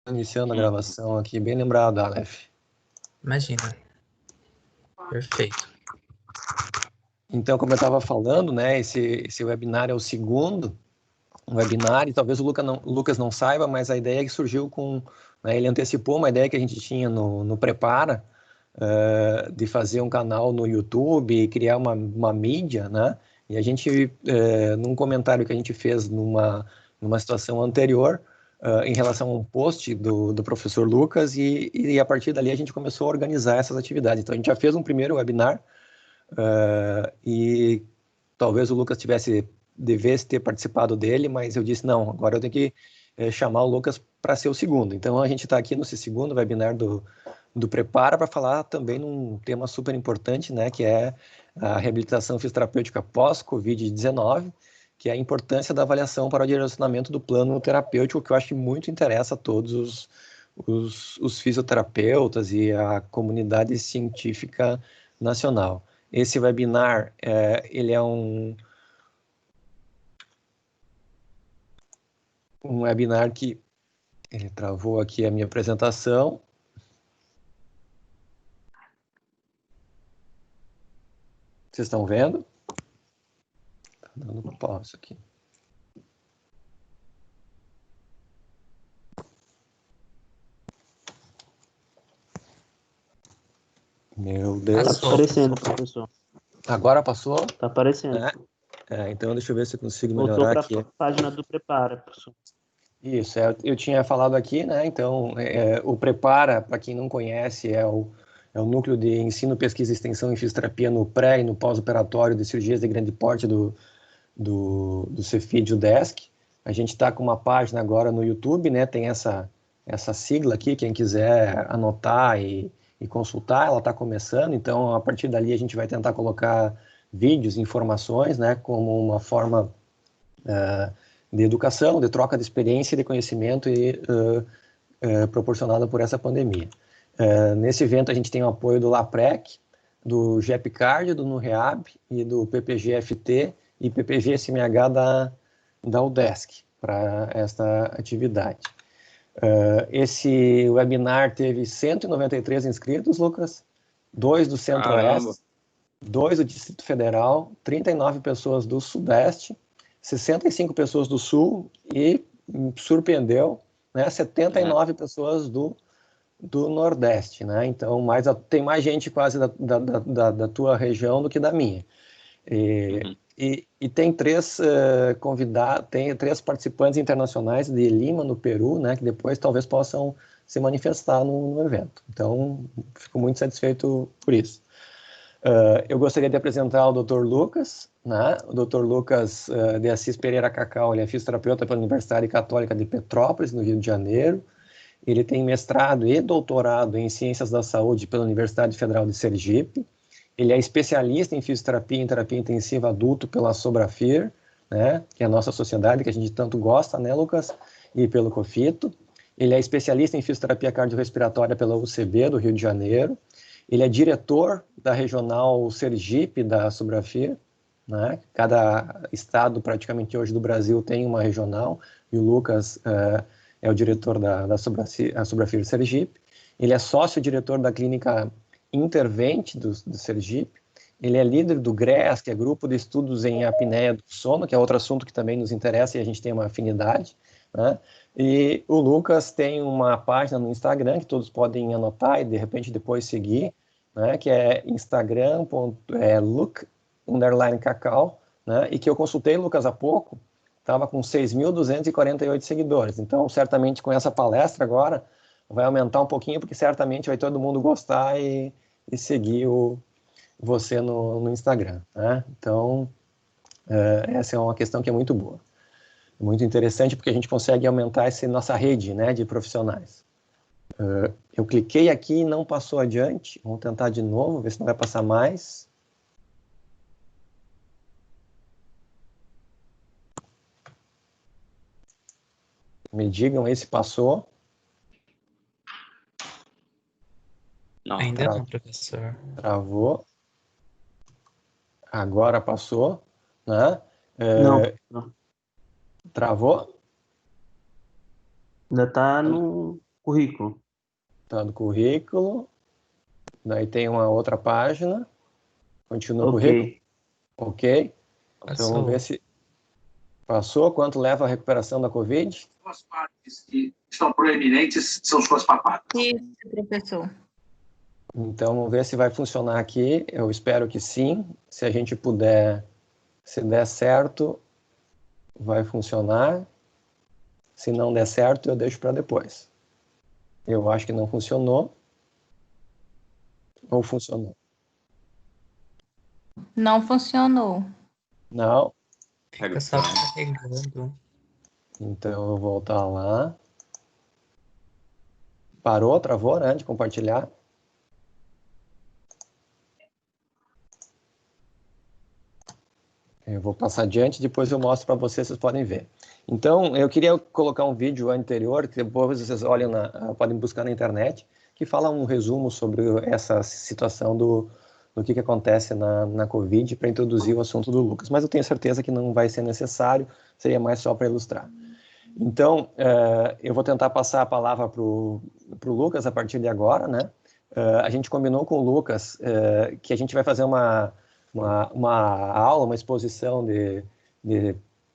Iniciando a gravação aqui, bem lembrado, Aleph. Imagina. Perfeito. Então, como eu estava falando, né, esse webinar é o segundo webinar, e talvez o Lucas não saiba, mas a ideia que surgiu né, ele antecipou uma ideia que a gente tinha no Prepara, de fazer um canal no YouTube e criar uma mídia, né? E a gente, num comentário que a gente fez numa situação anterior, em relação a um post do professor Lucas, e a partir dali a gente começou a organizar essas atividades. Então, a gente já fez um primeiro webinar, e talvez o Lucas devesse ter participado dele, mas eu disse, não, agora eu tenho que chamar o Lucas para ser o segundo. Então, a gente está aqui nesse segundo webinar do Prepara para falar também num tema super importante, né, que é a reabilitação fisioterapêutica pós-Covid-19, que é a importância da avaliação para o direcionamento do plano terapêutico, que eu acho que muito interessa a todos os fisioterapeutas e a comunidade científica nacional. Esse webinar, ele é um webinar que ele travou aqui a minha apresentação. Vocês estão vendo? Tá dando pause aqui. Meu Deus. Tá aparecendo, professor. Agora passou? Tá aparecendo. Então deixa eu ver se eu consigo Voltou melhorar para aqui. a página do Prepara, professor. Isso, eu tinha falado aqui, né? Então, o Prepara, para quem não conhece, é o núcleo de ensino, pesquisa e extensão em fisioterapia no pré e no pós-operatório de cirurgias de grande porte do Cefid UDESC. A gente está com uma página agora no YouTube, né? Tem essa sigla aqui, quem quiser anotar e consultar, ela está começando. Então, a partir dali, a gente vai tentar colocar vídeos, informações, né? Como uma forma de educação, de troca de experiência e de conhecimento proporcionada por essa pandemia. Nesse evento, a gente tem o apoio do LAPREC, do GEPCARD, do NUREAB e do PPG-FT e PPG-SMH da UDESC para esta atividade. Esse webinar teve 193 inscritos, Lucas, 2 do Centro-Oeste, 2 do Distrito Federal, 39 pessoas do Sudeste, 65 pessoas do Sul e, surpreendeu, né, 79 pessoas do Nordeste, né? Então, tem mais gente quase da tua região do que da minha. E tem três tem 3 participantes internacionais de Lima, no Peru, né, que depois talvez possam se manifestar no evento. Então, fico muito satisfeito por isso. Eu gostaria de apresentar o Dr. Lucas, né? O Dr. Lucas de Assis Pereira Cacau, ele é fisioterapeuta pela Universidade Católica de Petrópolis, no Rio de Janeiro. Ele tem mestrado e doutorado em Ciências da Saúde pela Universidade Federal de Sergipe. Ele é especialista em fisioterapia e terapia intensiva adulto pela Sobrafir, né? Que é a nossa sociedade que a gente tanto gosta, né, Lucas? E pelo COFITO. Ele é especialista em fisioterapia cardiorrespiratória pela UCB do Rio de Janeiro. Ele é diretor da regional Sergipe da Sobrafir, né? Cada estado praticamente hoje do Brasil tem uma regional, e o Lucas é o diretor da Sobrafir Sergipe. Ele é sócio-diretor da clínica Intervente do Sergipe. Ele é líder do GRES, que é Grupo de Estudos em Apneia do Sono, que é outro assunto que também nos interessa e a gente tem uma afinidade, né? E o Lucas tem uma página no Instagram que todos podem anotar e de repente depois seguir, né? Que é instagram.look_cacau, né? E que eu consultei o Lucas há pouco, estava com 6.248 seguidores. Então, certamente com essa palestra agora vai aumentar um pouquinho, porque certamente vai todo mundo gostar e seguir você no Instagram, né? Então, essa é uma questão que é muito boa. Muito interessante, porque a gente consegue aumentar essa nossa rede, né, de profissionais. Eu cliquei aqui e não passou adiante. Vamos tentar de novo, ver se não vai passar mais. Me digam aí se passou. Não. Ainda não, professor. Travou. Agora passou, né? Não. Travou? Ainda tá no... Currículo. Tá no currículo. Daí tem uma outra página. Continua o currículo. Ok. Ok. Então vamos ver se passou. Quanto leva a recuperação da Covid? As partes que estão proeminentes são suas papadas. Isso, professor. Então vamos ver se vai funcionar aqui. Eu espero que sim. Se a gente puder, se der certo, vai funcionar. Se não der certo, eu deixo para depois. Eu acho que não funcionou. Ou funcionou? Não funcionou. Não. Fica só carregando. Então eu vou voltar lá. Parou, travou, né? De compartilhar. Eu vou passar adiante, depois eu mostro para vocês, vocês podem ver. Então, eu queria colocar um vídeo anterior, que depois vocês olham, podem buscar na internet, que fala um resumo sobre essa situação do que acontece na Covid, para introduzir o assunto do Lucas. Mas eu tenho certeza que não vai ser necessário, seria mais só para ilustrar. Então, eu vou tentar passar a palavra para o Lucas a partir de agora, né? A gente combinou com o Lucas que a gente vai fazer uma aula, uma exposição de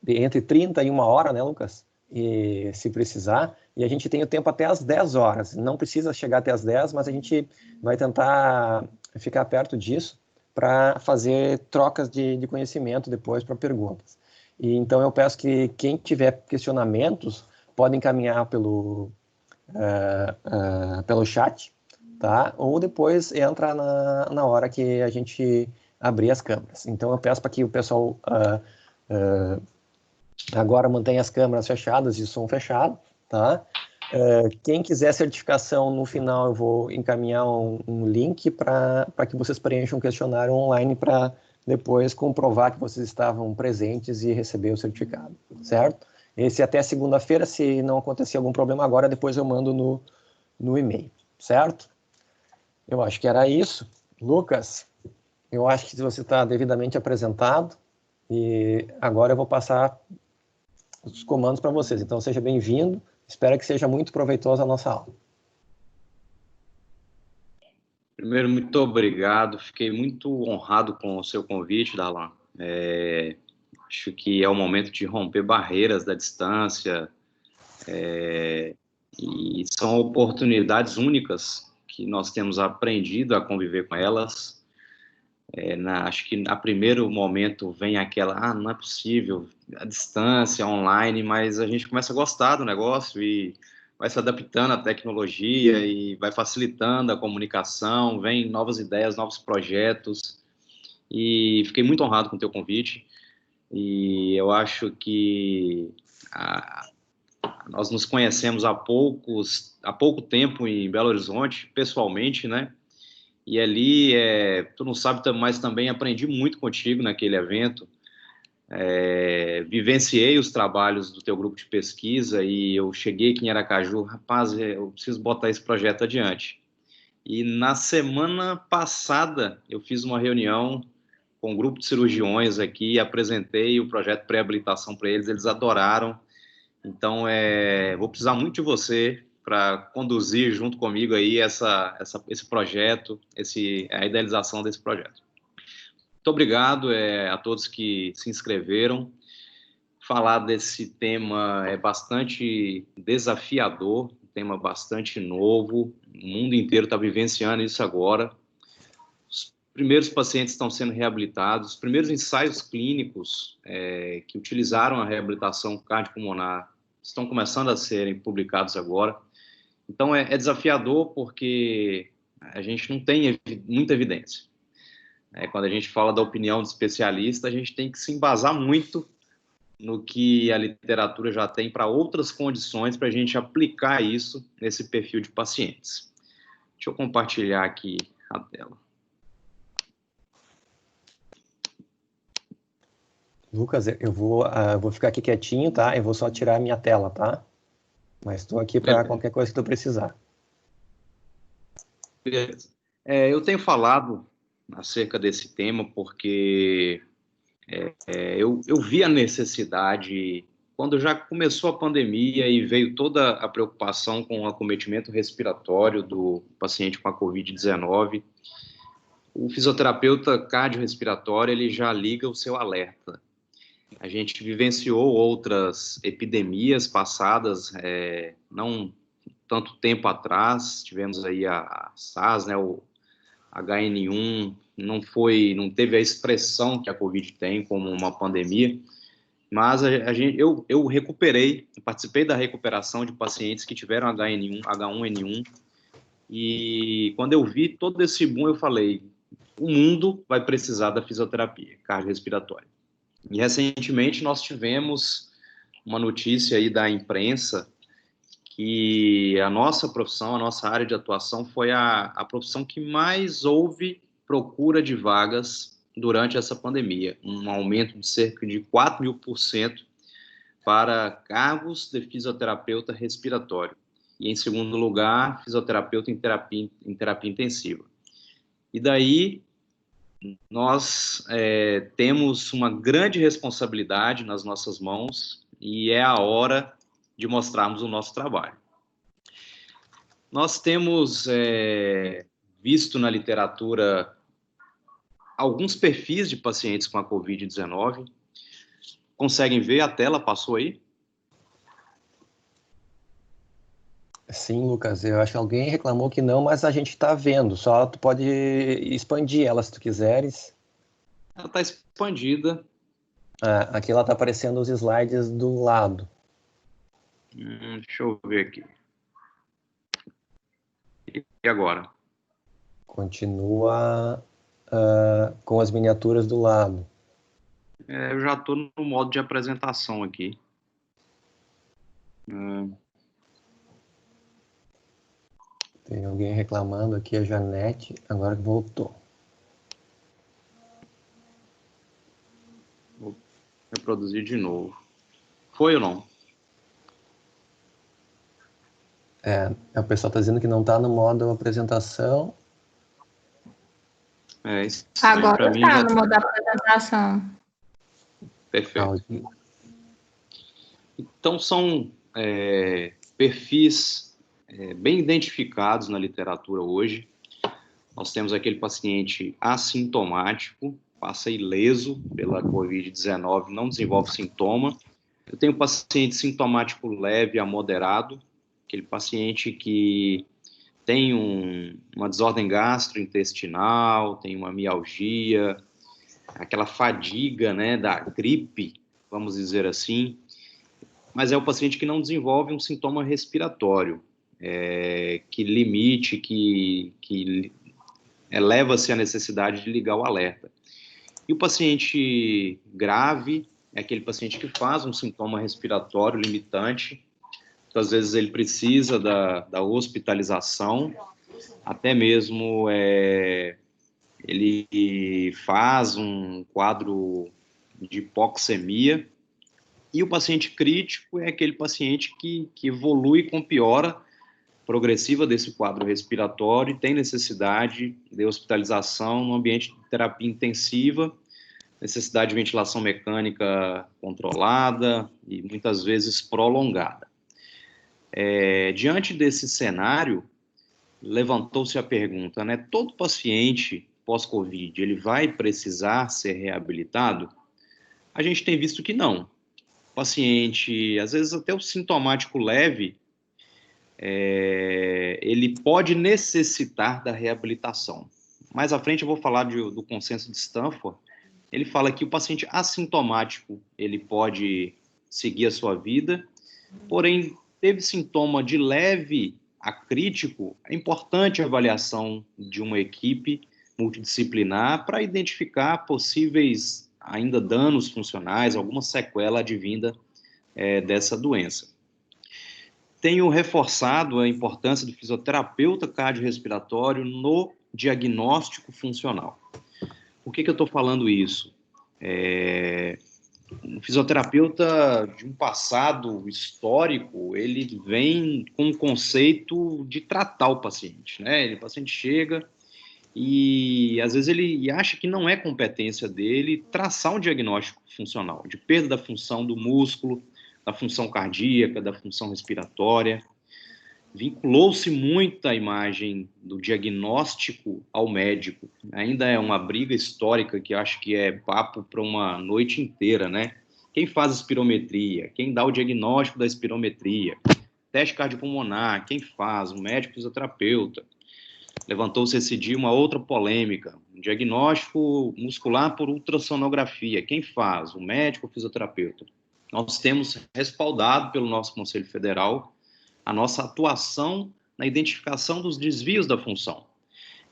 entre 30 e 1 hora, né, Lucas? E se precisar. E a gente tem o tempo até às 10 horas. Não precisa chegar até às 10, mas a gente vai tentar ficar perto disso para fazer trocas de conhecimento depois para perguntas. E então eu peço que quem tiver questionamentos pode encaminhar pelo chat, tá? Ou depois entra na hora que a gente abrir as câmeras. Então eu peço para que o pessoal agora mantenha as câmeras fechadas e o som fechado, tá? Quem quiser certificação, no final eu vou encaminhar um link para que vocês preencham um questionário online para depois comprovar que vocês estavam presentes e receber o certificado, certo? Esse até segunda-feira, se não acontecer algum problema agora, depois eu mando no e-mail, certo? Eu acho que era isso. Lucas, eu acho que você está devidamente apresentado e agora eu vou passar os comandos para vocês. Então, seja bem-vindo. Espero que seja muito proveitosa a nossa aula. Primeiro, muito obrigado. Fiquei muito honrado com o seu convite, Darlan. Acho que é o momento de romper barreiras da distância e são oportunidades únicas que nós temos aprendido a conviver com elas. Acho que a primeiro momento vem aquela, não é possível, a distância, online, mas a gente começa a gostar do negócio e vai se adaptando à tecnologia e vai facilitando a comunicação, vem novas ideias, novos projetos, e fiquei muito honrado com o teu convite, e eu acho que nós nos conhecemos há pouco tempo em Belo Horizonte, pessoalmente, né? E ali, tu não sabe, mas também aprendi muito contigo naquele evento. Vivenciei os trabalhos do teu grupo de pesquisa e eu cheguei aqui em Aracaju, rapaz, eu preciso botar esse projeto adiante. E na semana passada eu fiz uma reunião com um grupo de cirurgiões aqui, apresentei o projeto pré-habilitação para eles, eles adoraram. Então, vou precisar muito de você para conduzir junto comigo aí esse projeto, a idealização desse projeto. Muito obrigado a todos que se inscreveram. Falar desse tema é bastante desafiador, um tema bastante novo, o mundo inteiro está vivenciando isso agora. Os primeiros pacientes estão sendo reabilitados, os primeiros ensaios clínicos que utilizaram a reabilitação cardiopulmonar estão começando a serem publicados agora. Então, é desafiador porque a gente não tem muita evidência. Quando a gente fala da opinião de especialista, a gente tem que se embasar muito no que a literatura já tem para outras condições, para a gente aplicar isso nesse perfil de pacientes. Deixa eu compartilhar aqui a tela. Lucas, eu vou ficar aqui quietinho, tá? Eu vou só tirar a minha tela, tá? Mas estou aqui para qualquer coisa que tu precisar. Beleza. Eu tenho falado acerca desse tema porque eu vi a necessidade quando já começou a pandemia e veio toda a preocupação com o acometimento respiratório do paciente com a Covid-19, o fisioterapeuta cardiorrespiratório ele já liga o seu alerta. A gente vivenciou outras epidemias passadas, não tanto tempo atrás, tivemos aí a SARS, né, o HN1, não teve a expressão que a Covid tem como uma pandemia, mas eu recuperei, participei da recuperação de pacientes que tiveram H1N1, e quando eu vi todo esse boom, eu falei, o mundo vai precisar da fisioterapia cardiorrespiratória. E recentemente nós tivemos uma notícia aí da imprensa que a nossa profissão, a nossa área de atuação foi a profissão que mais houve procura de vagas durante essa pandemia, um aumento de cerca de 4.000% para cargos de fisioterapeuta respiratório. E, em segundo lugar, fisioterapeuta em terapia intensiva. E daí, nós temos uma grande responsabilidade nas nossas mãos e é a hora de mostrarmos o nosso trabalho. Nós temos visto na literatura alguns perfis de pacientes com a Covid-19. Conseguem ver a tela? Passou aí? Sim, Lucas, eu acho que alguém reclamou que não, mas a gente está vendo, só tu pode expandir ela se tu quiseres. Ela está expandida. Aqui ela está aparecendo os slides do lado. Deixa eu ver aqui. E agora? Continua com as miniaturas do lado. Eu já estou no modo de apresentação aqui. Tem alguém reclamando aqui, a Janete, agora que voltou. Vou reproduzir de novo. Foi ou não? O pessoal está dizendo que não está no modo apresentação. Agora está no modo apresentação. Perfeito. Então, são perfis bem identificados na literatura hoje. Nós temos aquele paciente assintomático, passa ileso pela Covid-19, não desenvolve sintoma. Eu tenho paciente sintomático leve a moderado, aquele paciente que tem uma desordem gastrointestinal, tem uma mialgia, aquela fadiga, né, da gripe, vamos dizer assim, mas é o paciente que não desenvolve um sintoma respiratório, que limite, que eleva-se a necessidade de ligar o alerta. E o paciente grave é aquele paciente que faz um sintoma respiratório limitante, muitas vezes ele precisa da hospitalização, até mesmo ele faz um quadro de hipoxemia, e o paciente crítico é aquele paciente que evolui com piora progressiva desse quadro respiratório e tem necessidade de hospitalização no ambiente de terapia intensiva, necessidade de ventilação mecânica controlada e muitas vezes prolongada. Diante desse cenário, levantou-se a pergunta, né? Todo paciente pós-Covid, ele vai precisar ser reabilitado? A gente tem visto que não. O paciente, às vezes até o sintomático leve, ele pode necessitar da reabilitação. Mais à frente eu vou falar do consenso de Stanford. Ele fala que o paciente assintomático, ele pode seguir a sua vida, porém, teve sintoma de leve a crítico, é importante a avaliação de uma equipe multidisciplinar para identificar possíveis ainda danos funcionais, alguma sequela advinda dessa doença. Tenho reforçado a importância do fisioterapeuta cardiorrespiratório no diagnóstico funcional. Por que eu estou falando isso? O fisioterapeuta de um passado histórico, ele vem com o conceito de tratar o paciente, né? O paciente chega e, às vezes, ele acha que não é competência dele traçar um diagnóstico funcional, de perda da função do músculo, da função cardíaca, da função respiratória. Vinculou-se muito a imagem do diagnóstico ao médico. Ainda é uma briga histórica que acho que é papo para uma noite inteira, né? Quem faz espirometria? Quem dá o diagnóstico da espirometria? Teste cardiopulmonar, quem faz? O médico fisioterapeuta. Levantou-se esse dia uma outra polêmica. Diagnóstico muscular por ultrassonografia, quem faz? O médico ou fisioterapeuta? Nós temos respaldado pelo nosso Conselho Federal a nossa atuação na identificação dos desvios da função.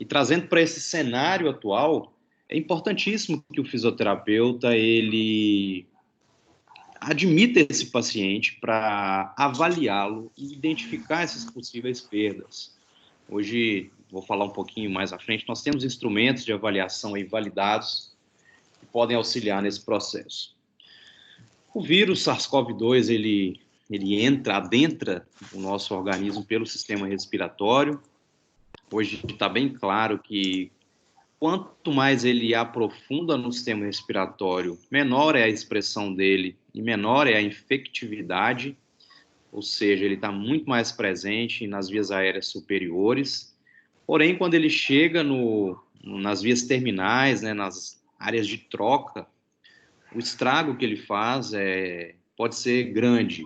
E trazendo para esse cenário atual, é importantíssimo que o fisioterapeuta ele admita esse paciente para avaliá-lo e identificar essas possíveis perdas. Hoje, vou falar um pouquinho mais à frente, nós temos instrumentos de avaliação aí validados que podem auxiliar nesse processo. O vírus SARS-CoV-2, ele adentra o nosso organismo pelo sistema respiratório. Hoje está bem claro que quanto mais ele aprofunda no sistema respiratório, menor é a expressão dele e menor é a infectividade, ou seja, ele está muito mais presente nas vias aéreas superiores. Porém, quando ele chega nas vias terminais, né, nas áreas de troca, o estrago que ele faz pode ser grande.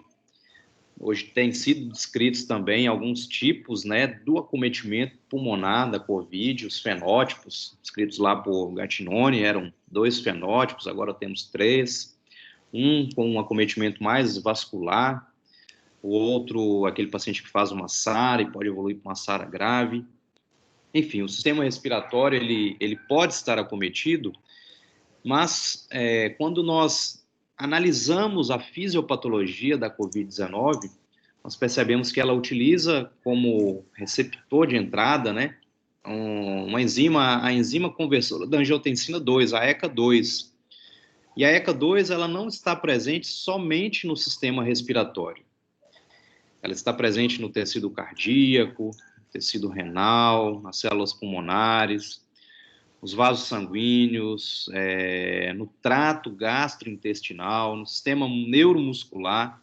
Hoje tem sido descritos também alguns tipos, né, do acometimento pulmonar da Covid, os fenótipos, descritos lá por Gattinoni, eram 2 fenótipos, agora temos 3. Um com um acometimento mais vascular, o outro, aquele paciente que faz uma SARA e pode evoluir para uma SARA grave. Enfim, o sistema respiratório, ele pode estar acometido, mas quando nós analisamos a fisiopatologia da Covid-19, nós percebemos que ela utiliza como receptor de entrada, né, uma enzima, a enzima conversora da angiotensina 2, a ECA2. E a ECA2, ela não está presente somente no sistema respiratório. Ela está presente no tecido cardíaco, tecido renal, nas células pulmonares, os vasos sanguíneos, no trato gastrointestinal, no sistema neuromuscular.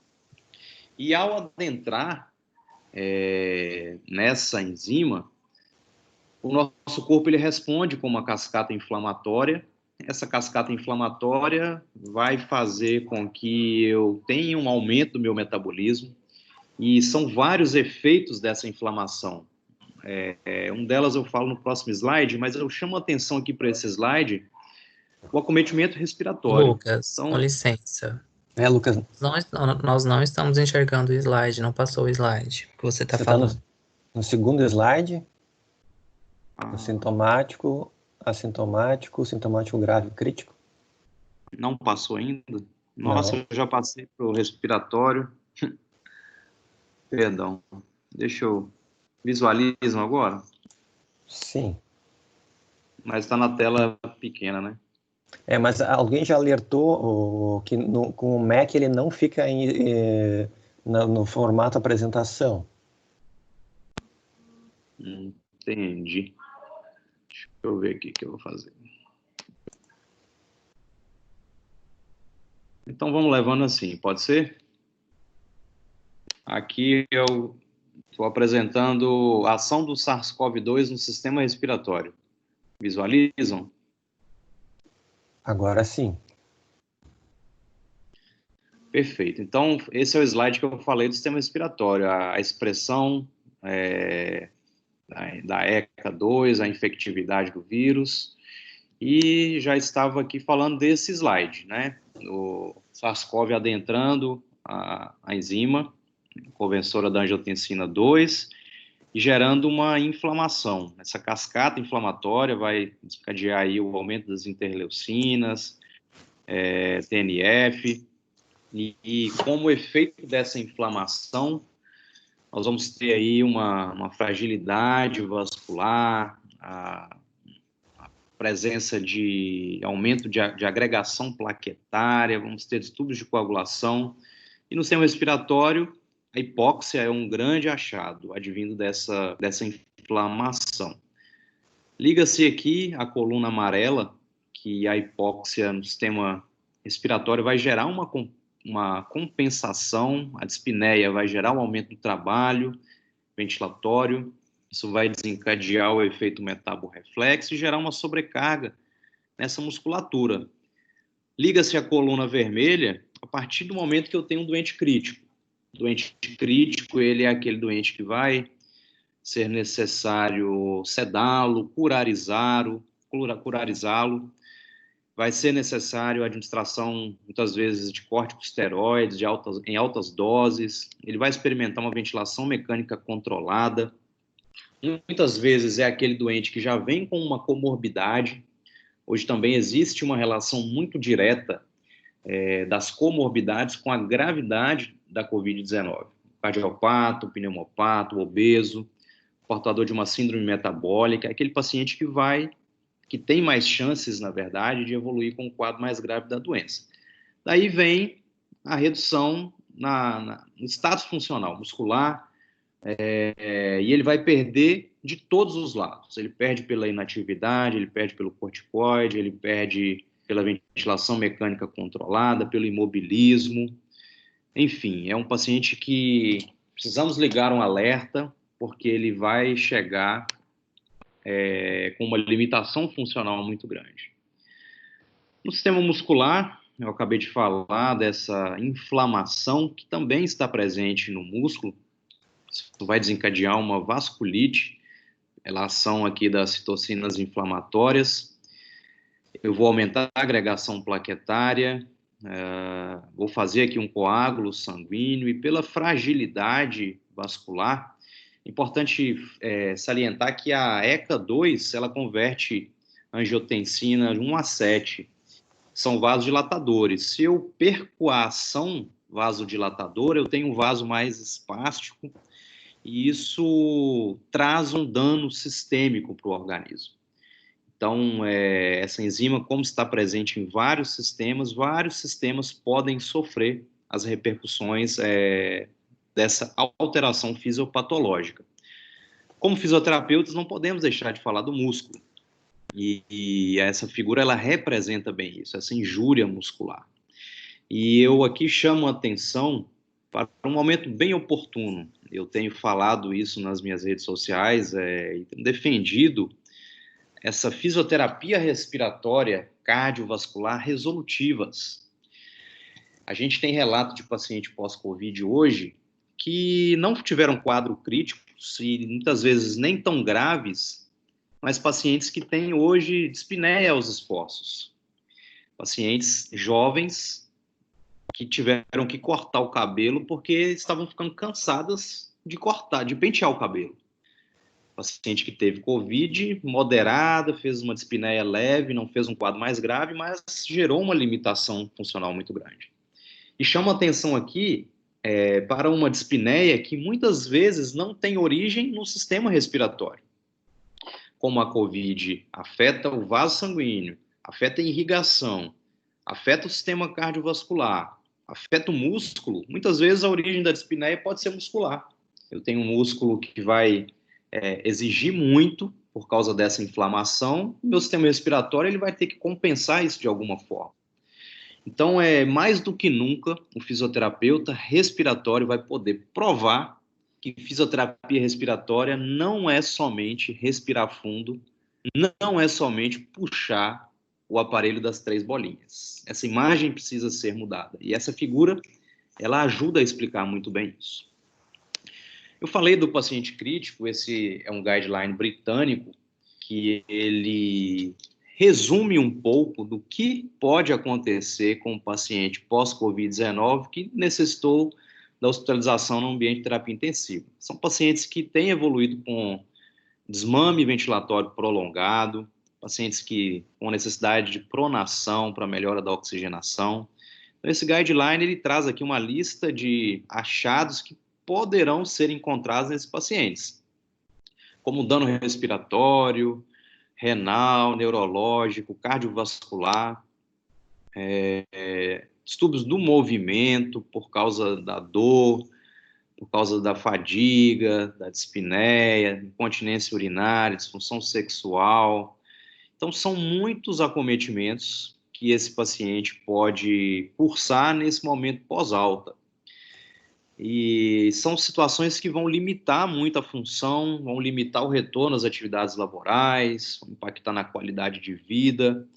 E ao adentrar nessa enzima, o nosso corpo ele responde com uma cascata inflamatória. Essa cascata inflamatória vai fazer com que eu tenha um aumento do meu metabolismo, e são vários efeitos dessa inflamação. Um delas eu falo no próximo slide, mas eu chamo a atenção aqui para esse slide, o acometimento respiratório. Lucas, então, com licença. Lucas. Nós não estamos enxergando o slide, não passou o slide que você está falando. Tá no segundo slide, no sintomático, assintomático, sintomático grave, crítico. Não passou ainda? Nossa, eu já passei para o respiratório. Perdão. Deixa eu... Visualizam agora? Sim. Mas está na tela pequena, né? Mas alguém já alertou que com o Mac ele não fica no formato apresentação. Entendi. Deixa eu ver aqui o que eu vou fazer. Então vamos levando assim, pode ser? Aqui eu estou apresentando a ação do SARS-CoV-2 no sistema respiratório. Visualizam? Agora sim. Perfeito. Então, esse é o slide que eu falei do sistema respiratório. A expressão da ECA2, a infectividade do vírus. E já estava aqui falando desse slide, né? O SARS-CoV adentrando a enzima conversora da angiotensina 2 e gerando uma inflamação. Essa cascata inflamatória vai desencadear aí o aumento das interleucinas, TNF, e como efeito dessa inflamação, nós vamos ter aí uma fragilidade vascular, a presença de aumento de agregação plaquetária, vamos ter distúrbios de coagulação, e no sistema respiratório, a hipóxia é um grande achado, advindo dessa inflamação. Liga-se aqui a coluna amarela, que a hipóxia no sistema respiratório vai gerar uma uma compensação, a dispneia vai gerar um aumento do trabalho ventilatório, isso vai desencadear o efeito metaborreflexo e gerar uma sobrecarga nessa musculatura. Liga-se a coluna vermelha a partir do momento que eu tenho um doente crítico. O doente crítico, ele é aquele doente que vai ser necessário sedá-lo, curarizá-lo, vai ser necessário a administração, muitas vezes, de corticosteroides em altas doses, ele vai experimentar uma ventilação mecânica controlada. Muitas vezes é aquele doente que já vem com uma comorbidade. Hoje também existe uma relação muito direta das comorbidades com a gravidade da Covid-19. Cardiopato, pneumopato, obeso, portador de uma síndrome metabólica, é aquele paciente que tem mais chances, na verdade, de evoluir com um quadro mais grave da doença. Daí vem a redução no status funcional muscular, e ele vai perder de todos os lados. Ele perde pela inatividade, ele perde pelo corticoide, ele perde pela ventilação mecânica controlada, pelo imobilismo. Enfim, é um paciente que precisamos ligar um alerta, porque ele vai chegar com uma limitação funcional muito grande. No sistema muscular, eu acabei de falar dessa inflamação que também está presente no músculo. Isso vai desencadear uma vasculite, pela ação aqui das citocinas inflamatórias. Eu vou aumentar a agregação plaquetária, vou fazer aqui um coágulo sanguíneo e pela fragilidade vascular, importante salientar que a ECA2, ela converte angiotensina 1 a 7, são vasodilatadores. Se eu perco a ação vasodilatadora, eu tenho um vaso mais espástico e isso traz um dano sistêmico para o organismo. Então, essa enzima, como está presente em vários sistemas podem sofrer as repercussões dessa alteração fisiopatológica. Como fisioterapeutas, não podemos deixar de falar do músculo. E essa figura, ela representa bem isso, essa injúria muscular. E eu aqui chamo a atenção para um momento bem oportuno. Eu tenho falado isso nas minhas redes sociais e tenho defendido essa fisioterapia respiratória cardiovascular resolutivas. A gente tem relato de paciente pós-Covid hoje que não tiveram quadro crítico, e muitas vezes nem tão graves, mas pacientes que têm hoje dispneia aos esforços. Pacientes jovens que tiveram que cortar o cabelo porque estavam ficando cansadas de pentear o cabelo. Paciente que teve Covid moderada, fez uma dispneia leve, não fez um quadro mais grave, mas gerou uma limitação funcional muito grande. E chama atenção aqui para uma dispneia que muitas vezes não tem origem no sistema respiratório. Como a Covid afeta o vaso sanguíneo, afeta a irrigação, afeta o sistema cardiovascular, afeta o músculo, muitas vezes a origem da dispneia pode ser muscular. Eu tenho um músculo que vai exigir muito por causa dessa inflamação, e meu sistema respiratório ele vai ter que compensar isso de alguma forma. Então, mais do que nunca, o fisioterapeuta respiratório vai poder provar que fisioterapia respiratória não é somente respirar fundo, não é somente puxar o aparelho das 3 bolinhas. Essa imagem precisa ser mudada. E essa figura, ela ajuda a explicar muito bem isso. Eu falei do paciente crítico, esse é um guideline britânico, que ele resume um pouco do que pode acontecer com o paciente pós-Covid-19 que necessitou da hospitalização no ambiente de terapia intensiva. São pacientes que têm evoluído com desmame ventilatório prolongado, pacientes com necessidade de pronação para melhora da oxigenação. Então, esse guideline ele traz aqui uma lista de achados que poderão ser encontrados nesses pacientes, como dano respiratório, renal, neurológico, cardiovascular, distúrbios do movimento por causa da dor, por causa da fadiga, da dispneia, incontinência urinária, disfunção sexual. Então, são muitos acometimentos que esse paciente pode cursar nesse momento pós-alta. E são situações que vão limitar muito a função, vão limitar o retorno às atividades laborais, vão impactar na qualidade de vida.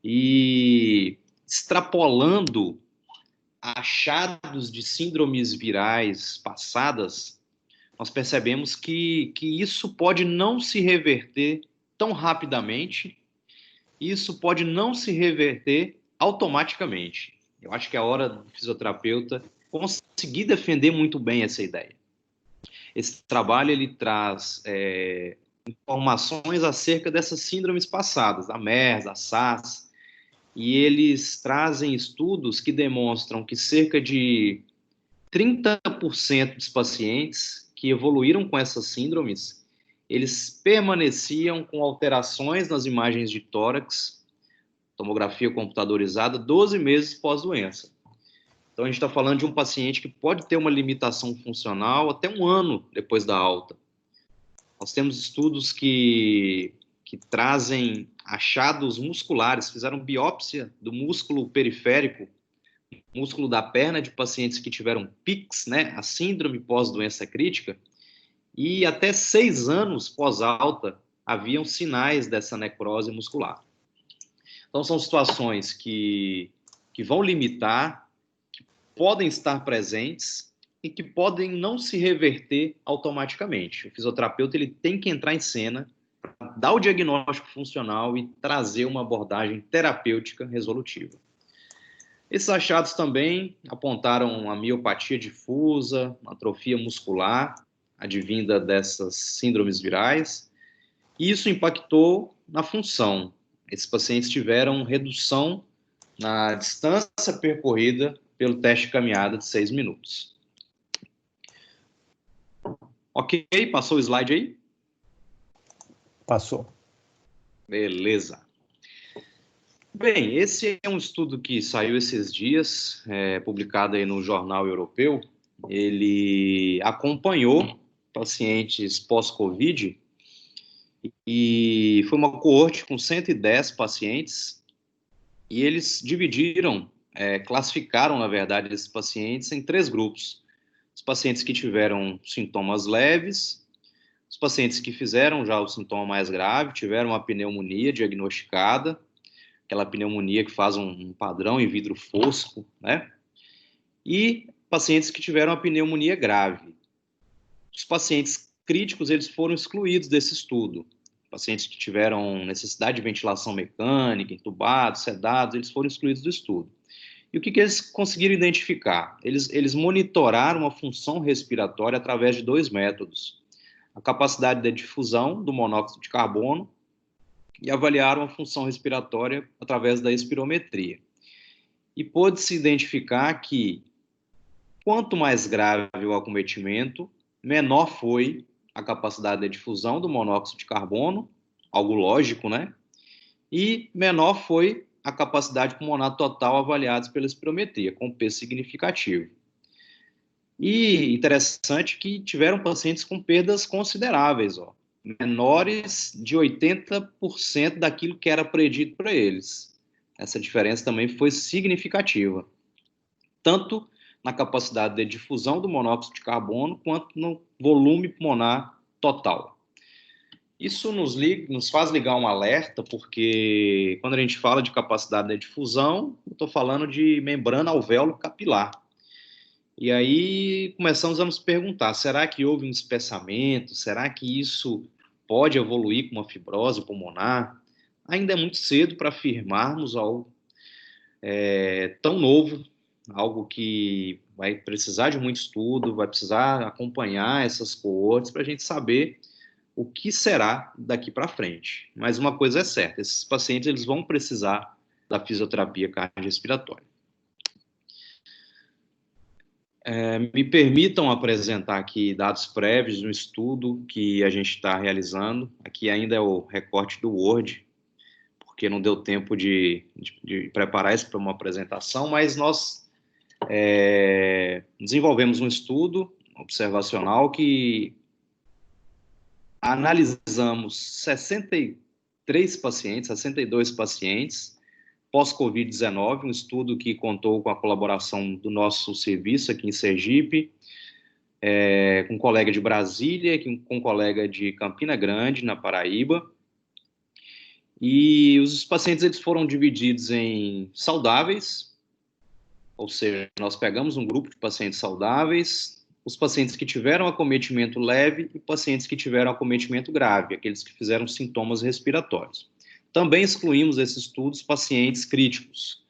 E extrapolando achados de síndromes virais passadas, nós percebemos que isso pode não se reverter tão rapidamente, isso pode não se reverter automaticamente. Eu acho que é a hora do fisioterapeuta conseguir defender muito bem essa ideia. Esse trabalho ele traz informações acerca dessas síndromes passadas, a MERS, a SARS, e eles trazem estudos que demonstram que cerca de 30% dos pacientes que evoluíram com essas síndromes, eles permaneciam com alterações nas imagens de tórax, tomografia computadorizada, 12 meses pós-doença. Então, a gente está falando de um paciente que pode ter uma limitação funcional até 1 ano depois da alta. Nós temos estudos que trazem achados musculares, fizeram biópsia do músculo periférico, músculo da perna de pacientes que tiveram PICS, né, a síndrome pós-doença crítica, e até 6 anos pós-alta haviam sinais dessa necrose muscular. Então, são situações que vão limitar, que podem estar presentes e que podem não se reverter automaticamente. O fisioterapeuta ele tem que entrar em cena, dar o diagnóstico funcional e trazer uma abordagem terapêutica resolutiva. Esses achados também apontaram a miopatia difusa, atrofia muscular, advinda dessas síndromes virais, e isso impactou na função. Esses pacientes tiveram redução na distância percorrida pelo teste de caminhada de 6 minutos. Ok, passou o slide aí? Passou. Beleza. Bem, esse é um estudo que saiu esses dias, publicado aí no Jornal Europeu. Ele acompanhou pacientes pós-Covid e foi uma coorte com 110 pacientes e eles dividiram, classificaram, na verdade, esses pacientes em 3 grupos. Os pacientes que tiveram sintomas leves, os pacientes que fizeram já o sintoma mais grave, tiveram uma pneumonia diagnosticada, aquela pneumonia que faz um padrão em vidro fosco, né? E pacientes que tiveram a pneumonia grave. Os pacientes críticos, eles foram excluídos desse estudo. Pacientes que tiveram necessidade de ventilação mecânica, entubados, sedados, eles foram excluídos do estudo. E o que eles conseguiram identificar? Eles monitoraram a função respiratória através de 2 métodos. A capacidade de difusão do monóxido de carbono e avaliaram a função respiratória através da espirometria. E pôde-se identificar que, quanto mais grave o acometimento, menor foi a capacidade de difusão do monóxido de carbono, algo lógico, né? E menor foi a capacidade pulmonar total avaliada pela espirometria, com peso significativo. E interessante que tiveram pacientes com perdas consideráveis, menores de 80% daquilo que era predito para eles. Essa diferença também foi significativa, tanto na capacidade de difusão do monóxido de carbono, quanto no volume pulmonar total. Isso nos faz ligar um alerta, porque quando a gente fala de capacidade de difusão, eu estou falando de membrana alvéolo capilar. E aí começamos a nos perguntar, será que houve um espessamento? Será que isso pode evoluir com uma fibrose pulmonar? Ainda é muito cedo para afirmarmos algo tão novo, algo que vai precisar de muito estudo, vai precisar acompanhar essas coortes para a gente saber o que será daqui para frente. Mas uma coisa é certa, esses pacientes eles vão precisar da fisioterapia cardiorrespiratória. Me permitam apresentar aqui dados prévios de um estudo que a gente está realizando. Aqui ainda é o recorte do Word, porque não deu tempo de preparar isso para uma apresentação, mas nós desenvolvemos um estudo observacional que analisamos 62 pacientes pós-Covid-19, um estudo que contou com a colaboração do nosso serviço aqui em Sergipe, com um colega de Brasília, com um colega de Campina Grande, na Paraíba. E os pacientes eles foram divididos em saudáveis, ou seja, nós pegamos um grupo de pacientes saudáveis, os pacientes que tiveram acometimento leve e pacientes que tiveram acometimento grave, aqueles que fizeram sintomas respiratórios. Também excluímos esses estudos pacientes críticos,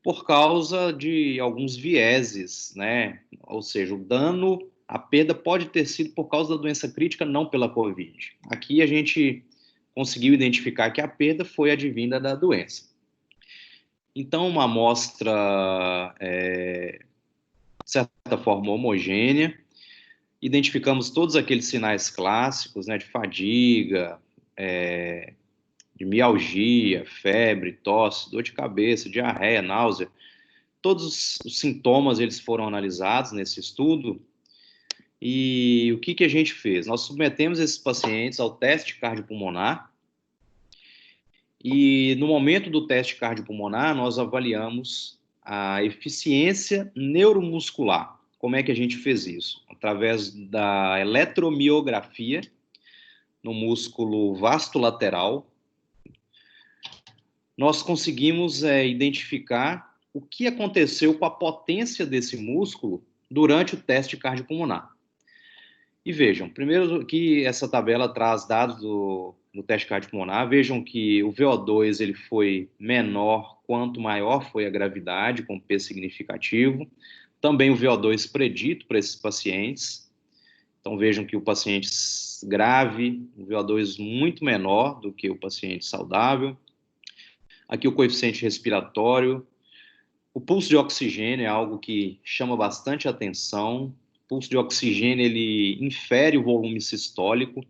por causa de alguns vieses, né? Ou seja, o dano, a perda pode ter sido por causa da doença crítica, não pela COVID. Aqui a gente conseguiu identificar que a perda foi advinda da doença. Então, uma amostra, de certa forma, homogênea, identificamos todos aqueles sinais clássicos, né, de fadiga, de mialgia, febre, tosse, dor de cabeça, diarreia, náusea. Todos os sintomas eles foram analisados nesse estudo. E o que a gente fez? Nós submetemos esses pacientes ao teste cardiopulmonar e no momento do teste cardiopulmonar nós avaliamos a eficiência neuromuscular. Como é que a gente fez isso? Através da eletromiografia no músculo vasto lateral, nós conseguimos identificar o que aconteceu com a potência desse músculo durante o teste cardiopulmonar. E vejam, primeiro que essa tabela traz dados do teste cardiopulmonar, vejam que o VO2 ele foi menor quanto maior foi a gravidade, com P significativo. Também o VO2 predito para esses pacientes. Então vejam que o paciente grave, o VO2 muito menor do que o paciente saudável. Aqui o coeficiente respiratório. O pulso de oxigênio é algo que chama bastante atenção. O pulso de oxigênio, ele infere o volume sistólico,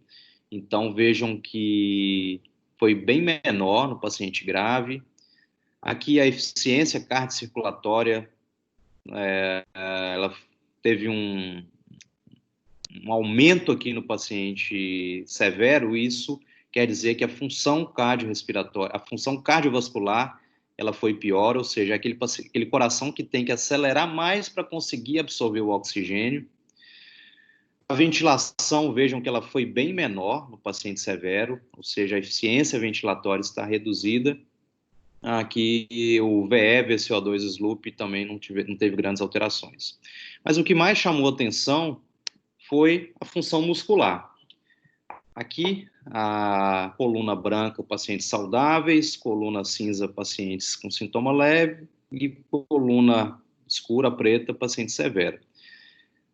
então vejam que foi bem menor no paciente grave. Aqui a eficiência cardiocirculatória, ela teve um aumento aqui no paciente severo, isso quer dizer que a função cardiorrespiratória, a função cardiovascular, ela foi pior, ou seja, aquele coração que tem que acelerar mais para conseguir absorver o oxigênio. A ventilação, vejam que ela foi bem menor no paciente severo, ou seja, a eficiência ventilatória está reduzida. Aqui o VE, VCO2 SLOOP também não teve grandes alterações. Mas o que mais chamou atenção foi a função muscular. Aqui, a coluna branca, pacientes saudáveis, coluna cinza, pacientes com sintoma leve, e coluna escura, preta, paciente severo.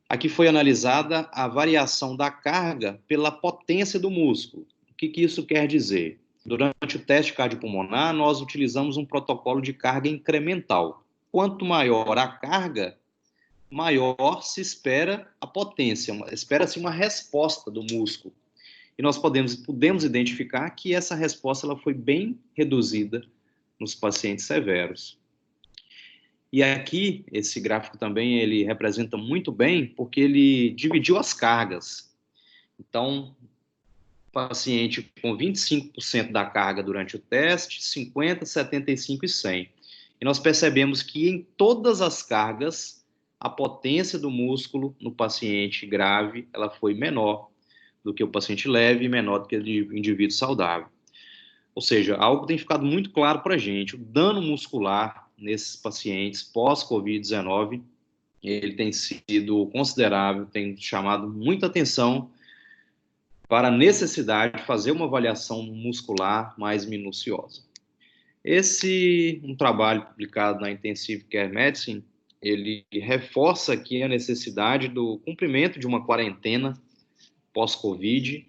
Aqui foi analisada a variação da carga pela potência do músculo. O que isso quer dizer? Durante o teste cardiopulmonar, nós utilizamos um protocolo de carga incremental. Quanto maior a carga, maior se espera a potência, espera-se uma resposta do músculo. E nós podemos identificar que essa resposta ela foi bem reduzida nos pacientes severos. E aqui, esse gráfico também, ele representa muito bem, porque ele dividiu as cargas. Então, paciente com 25% da carga durante o teste, 50, 75 e 100. E nós percebemos que em todas as cargas, a potência do músculo no paciente grave, ela foi menor do que o paciente leve e menor do que o indivíduo saudável. Ou seja, algo tem ficado muito claro para a gente, o dano muscular nesses pacientes pós-Covid-19, ele tem sido considerável, tem chamado muita atenção para a necessidade de fazer uma avaliação muscular mais minuciosa. Um trabalho publicado na Intensive Care Medicine, ele reforça aqui a necessidade do cumprimento de uma quarentena pós-Covid,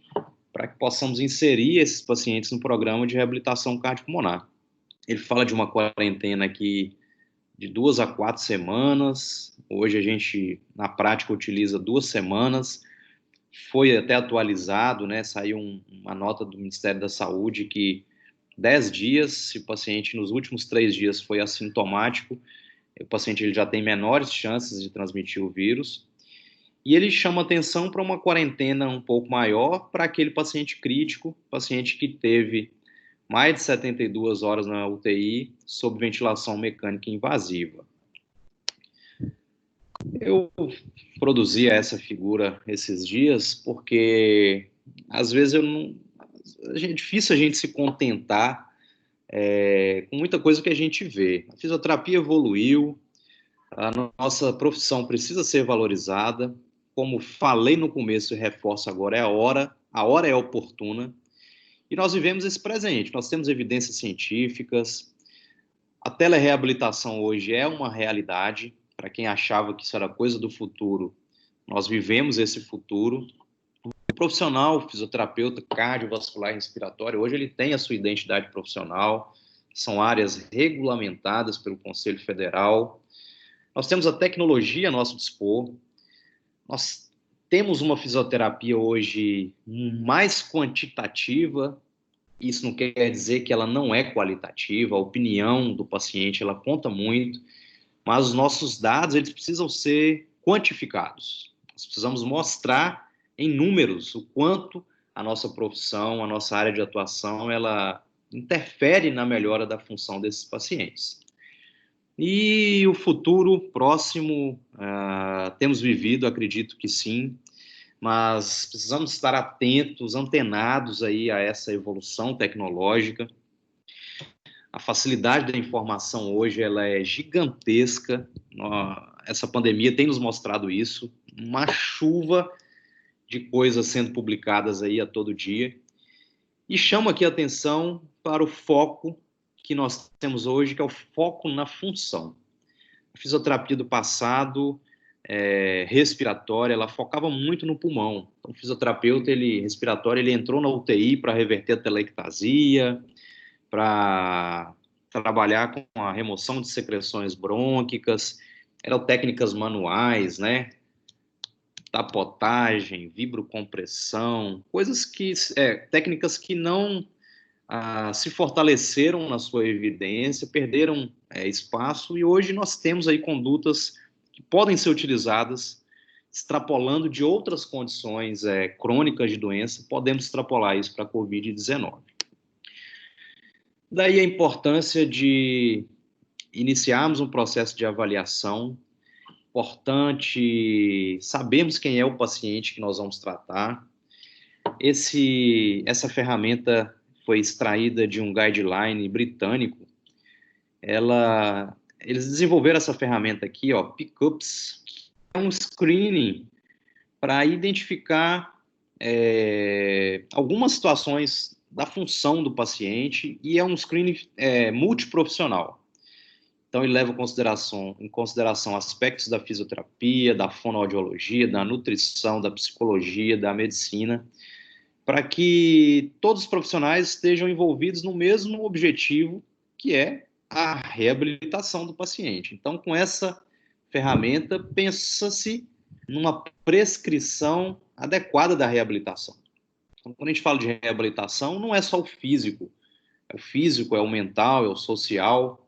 para que possamos inserir esses pacientes no programa de reabilitação cardiopulmonar. Ele fala de uma quarentena aqui de 2 a 4 semanas, hoje a gente, na prática, utiliza 2 semanas, foi até atualizado, né, saiu uma nota do Ministério da Saúde que 10 dias, se o paciente nos últimos 3 dias foi assintomático, o paciente ele já tem menores chances de transmitir o vírus. E ele chama atenção para uma quarentena um pouco maior para aquele paciente crítico, paciente que teve mais de 72 horas na UTI sob ventilação mecânica invasiva. Eu produzi essa figura esses dias porque, às vezes, é difícil a gente se contentar com muita coisa que a gente vê. A fisioterapia evoluiu, a nossa profissão precisa ser valorizada. Como falei no começo e reforço agora, a hora é oportuna. E nós vivemos esse presente, nós temos evidências científicas, a telereabilitação hoje é uma realidade. Para quem achava que isso era coisa do futuro, nós vivemos esse futuro. O profissional, o fisioterapeuta cardiovascular e respiratório, hoje ele tem a sua identidade profissional, são áreas regulamentadas pelo Conselho Federal. Nós temos a tecnologia a nosso dispor, nós temos uma fisioterapia hoje mais quantitativa. Isso não quer dizer que ela não é qualitativa, a opinião do paciente ela conta muito, mas os nossos dados eles precisam ser quantificados. Nós precisamos mostrar em números o quanto a nossa profissão, a nossa área de atuação, ela interfere na melhora da função desses pacientes. E o futuro próximo, temos vivido, acredito que sim, mas precisamos estar atentos, antenados aí a essa evolução tecnológica. A facilidade da informação hoje ela é gigantesca. Essa pandemia tem nos mostrado isso, uma chuva de coisas sendo publicadas aí a todo dia. E chamo aqui a atenção para o foco que nós temos hoje, que é o foco na função. A fisioterapia do passado, respiratória, ela focava muito no pulmão. Então, o fisioterapeuta respiratório, ele entrou na UTI para reverter a teleectasia, para trabalhar com a remoção de secreções brônquicas, eram técnicas manuais, né? Tapotagem, vibrocompressão, técnicas que não se fortaleceram na sua evidência, perderam espaço, e hoje nós temos aí condutas que podem ser utilizadas, extrapolando de outras condições crônicas de doença, podemos extrapolar isso para a Covid-19. Daí a importância de iniciarmos um processo de avaliação. Importante sabermos quem é o paciente que nós vamos tratar. Essa ferramenta foi extraída de um guideline britânico. Eles desenvolveram essa ferramenta aqui, Pickups, que é um screening para identificar algumas situações da função do paciente, e é um screening multiprofissional. Então, ele leva em consideração aspectos da fisioterapia, da fonoaudiologia, da nutrição, da psicologia, da medicina, para que todos os profissionais estejam envolvidos no mesmo objetivo, que é a reabilitação do paciente. Então, com essa ferramenta, pensa-se numa prescrição adequada da reabilitação. Então, quando a gente fala de reabilitação, não é só o físico, é o mental, é o social.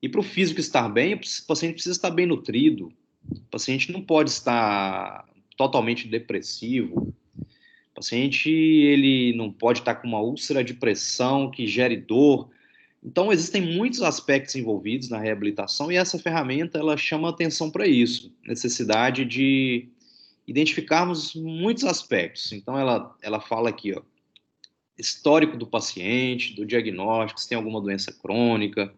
E para o físico estar bem, o paciente precisa estar bem nutrido, o paciente não pode estar totalmente depressivo, o paciente ele não pode estar com uma úlcera de pressão que gere dor. Então, existem muitos aspectos envolvidos na reabilitação, e essa ferramenta ela chama atenção para isso, necessidade de identificarmos muitos aspectos. Então, ela fala aqui, histórico do paciente, do diagnóstico, se tem alguma doença crônica,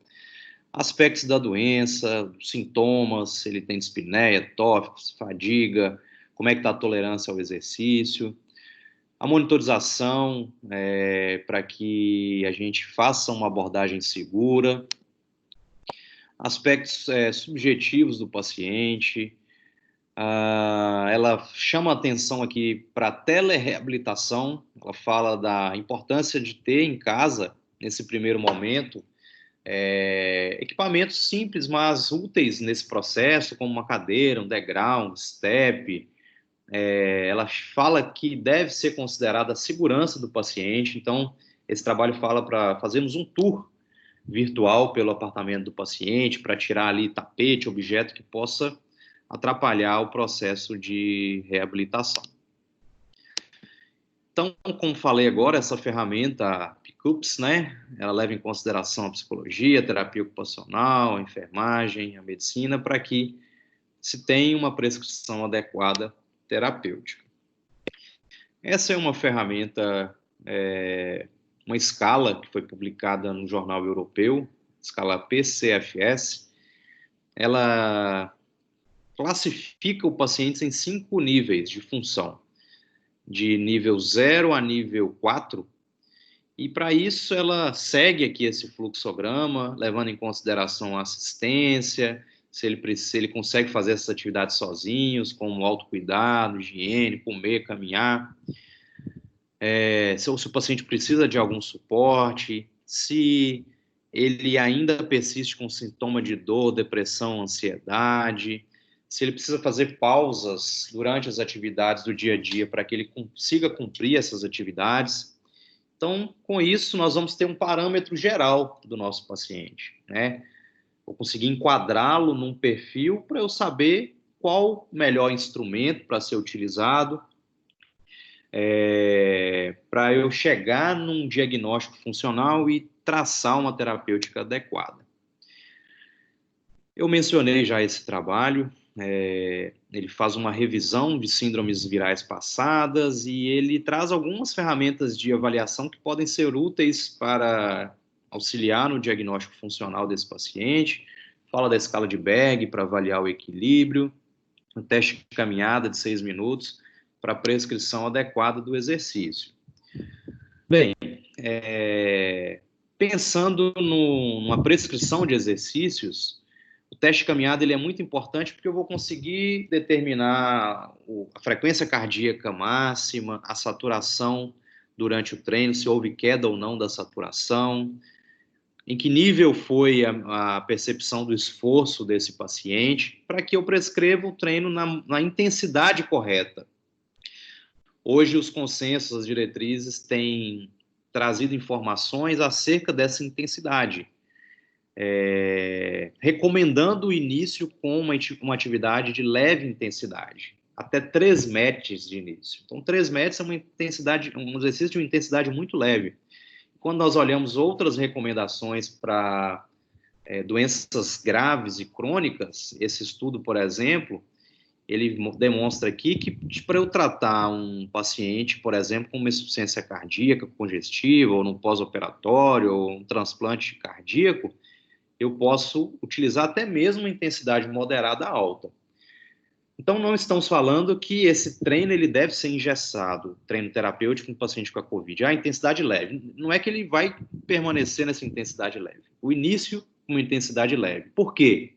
aspectos da doença, sintomas, se ele tem dispneia, tópicos, fadiga, como é que está a tolerância ao exercício, a monitorização para que a gente faça uma abordagem segura, aspectos subjetivos do paciente. Ela chama atenção aqui para a telereabilitação, ela fala da importância de ter em casa, nesse primeiro momento, equipamentos simples, mas úteis nesse processo, como uma cadeira, um degrau, um step. Ela fala que deve ser considerada a segurança do paciente, então esse trabalho fala para fazermos um tour virtual pelo apartamento do paciente, para tirar ali tapete, objeto que possa atrapalhar o processo de reabilitação. Então, como falei agora, essa ferramenta CUPS, né? Ela leva em consideração a psicologia, a terapia ocupacional, a enfermagem, a medicina, para que se tenha uma prescrição adequada terapêutica. Essa é uma ferramenta, uma escala que foi publicada no Jornal Europeu, escala PCFS. Ela classifica o paciente em 5 níveis de função, de nível 0 a nível 4, e para isso ela segue aqui esse fluxograma, levando em consideração a assistência, se ele consegue fazer essas atividades sozinhos, como autocuidado, higiene, comer, caminhar, se o paciente precisa de algum suporte, se ele ainda persiste com sintoma de dor, depressão, ansiedade, se ele precisa fazer pausas durante as atividades do dia a dia para que ele consiga cumprir essas atividades. Então, com isso, nós vamos ter um parâmetro geral do nosso paciente, né? Vou conseguir enquadrá-lo num perfil para eu saber qual o melhor instrumento para ser utilizado, para eu chegar num diagnóstico funcional e traçar uma terapêutica adequada. Eu mencionei já esse trabalho, ele faz uma revisão de síndromes virais passadas e ele traz algumas ferramentas de avaliação que podem ser úteis para auxiliar no diagnóstico funcional desse paciente. Fala da escala de Berg para avaliar o equilíbrio, um teste de caminhada de 6 minutos para a prescrição adequada do exercício. Bem, pensando numa prescrição de exercícios, o teste de caminhada ele é muito importante porque eu vou conseguir determinar a frequência cardíaca máxima, a saturação durante o treino, se houve queda ou não da saturação, em que nível foi a percepção do esforço desse paciente, para que eu prescreva o treino na intensidade correta. Hoje, os consensos, as diretrizes têm trazido informações acerca dessa intensidade, recomendando o início com uma atividade de leve intensidade, até 3 METs de início. Então, 3 METs é um exercício de uma intensidade muito leve. Quando nós olhamos outras recomendações para doenças graves e crônicas, esse estudo, por exemplo, ele demonstra aqui que para eu tratar um paciente, por exemplo, com uma insuficiência cardíaca congestiva, ou num pós-operatório, ou um transplante cardíaco, eu posso utilizar até mesmo uma intensidade moderada alta. Então, não estamos falando que esse treino ele deve ser engessado, treino terapêutico no paciente com a COVID. Intensidade leve. Não é que ele vai permanecer nessa intensidade leve. O início, uma intensidade leve. Por quê?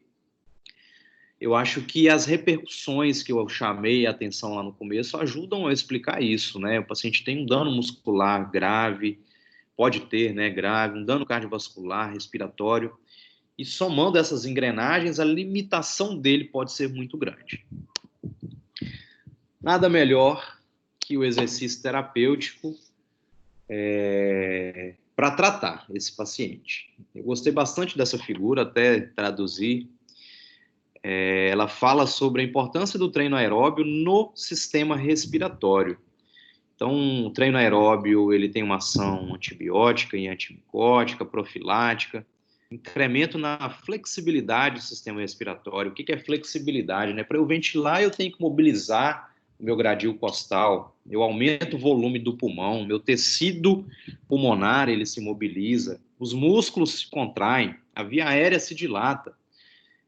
Eu acho que as repercussões que eu chamei a atenção lá no começo ajudam a explicar isso, né? O paciente tem um dano muscular grave, pode ter, né, grave, um dano cardiovascular, respiratório, e somando essas engrenagens, a limitação dele pode ser muito grande. Nada melhor que o exercício terapêutico para tratar esse paciente. Eu gostei bastante dessa figura, até traduzir. Ela fala sobre a importância do treino aeróbio no sistema respiratório. Então, o treino aeróbio ele tem uma ação antibiótica e antimicótica, profilática, incremento na flexibilidade do sistema respiratório. O que é flexibilidade? Né? Para eu ventilar, eu tenho que mobilizar o meu gradil costal, eu aumento o volume do pulmão, meu tecido pulmonar ele se mobiliza, os músculos se contraem, a via aérea se dilata,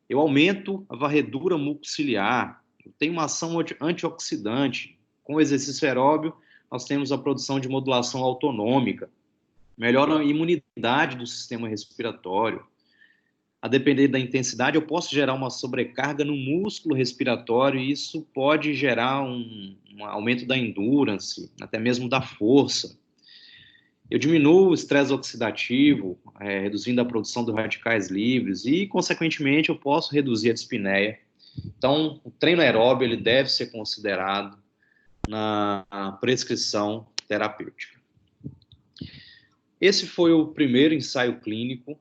eu aumento a varredura mucociliar, eu tenho uma ação antioxidante. Com o exercício aeróbio, nós temos a produção de modulação autonômica, melhora a imunidade do sistema respiratório. A depender da intensidade, eu posso gerar uma sobrecarga no músculo respiratório e isso pode gerar um aumento da endurance, até mesmo da força. Eu diminuo o estresse oxidativo, reduzindo a produção de radicais livres e, consequentemente, eu posso reduzir a dispneia. Então, o treino aeróbio ele deve ser considerado na prescrição terapêutica. Esse foi o primeiro ensaio clínico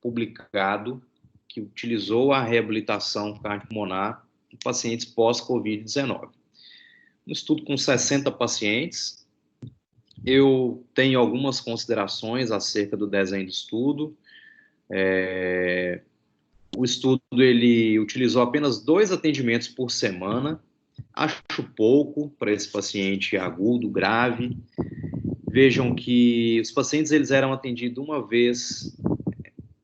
publicado que utilizou a reabilitação cardiopulmonar em pacientes pós-Covid-19. Um estudo com 60 pacientes, eu tenho algumas considerações acerca do desenho do estudo. O estudo ele utilizou apenas 2 atendimentos por semana. Acho pouco para esse paciente agudo, grave. Vejam que os pacientes eles eram atendidos uma vez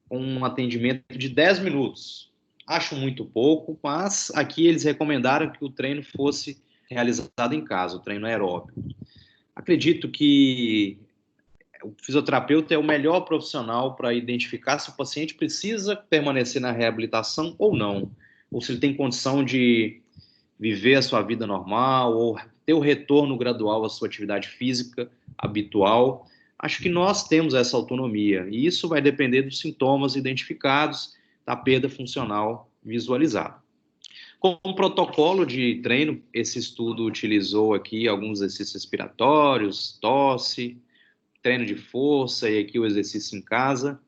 com um atendimento de 10 minutos. Acho muito pouco, mas aqui eles recomendaram que o treino fosse realizado em casa, o treino aeróbico. Acredito que o fisioterapeuta é o melhor profissional para identificar se o paciente precisa permanecer na reabilitação ou não, ou se ele tem condição de viver a sua vida normal, ou ter o retorno gradual à sua atividade física habitual. Acho que nós temos essa autonomia, e isso vai depender dos sintomas identificados, da perda funcional visualizada. Como protocolo de treino, esse estudo utilizou aqui alguns exercícios respiratórios, tosse, treino de força e aqui o exercício em casa.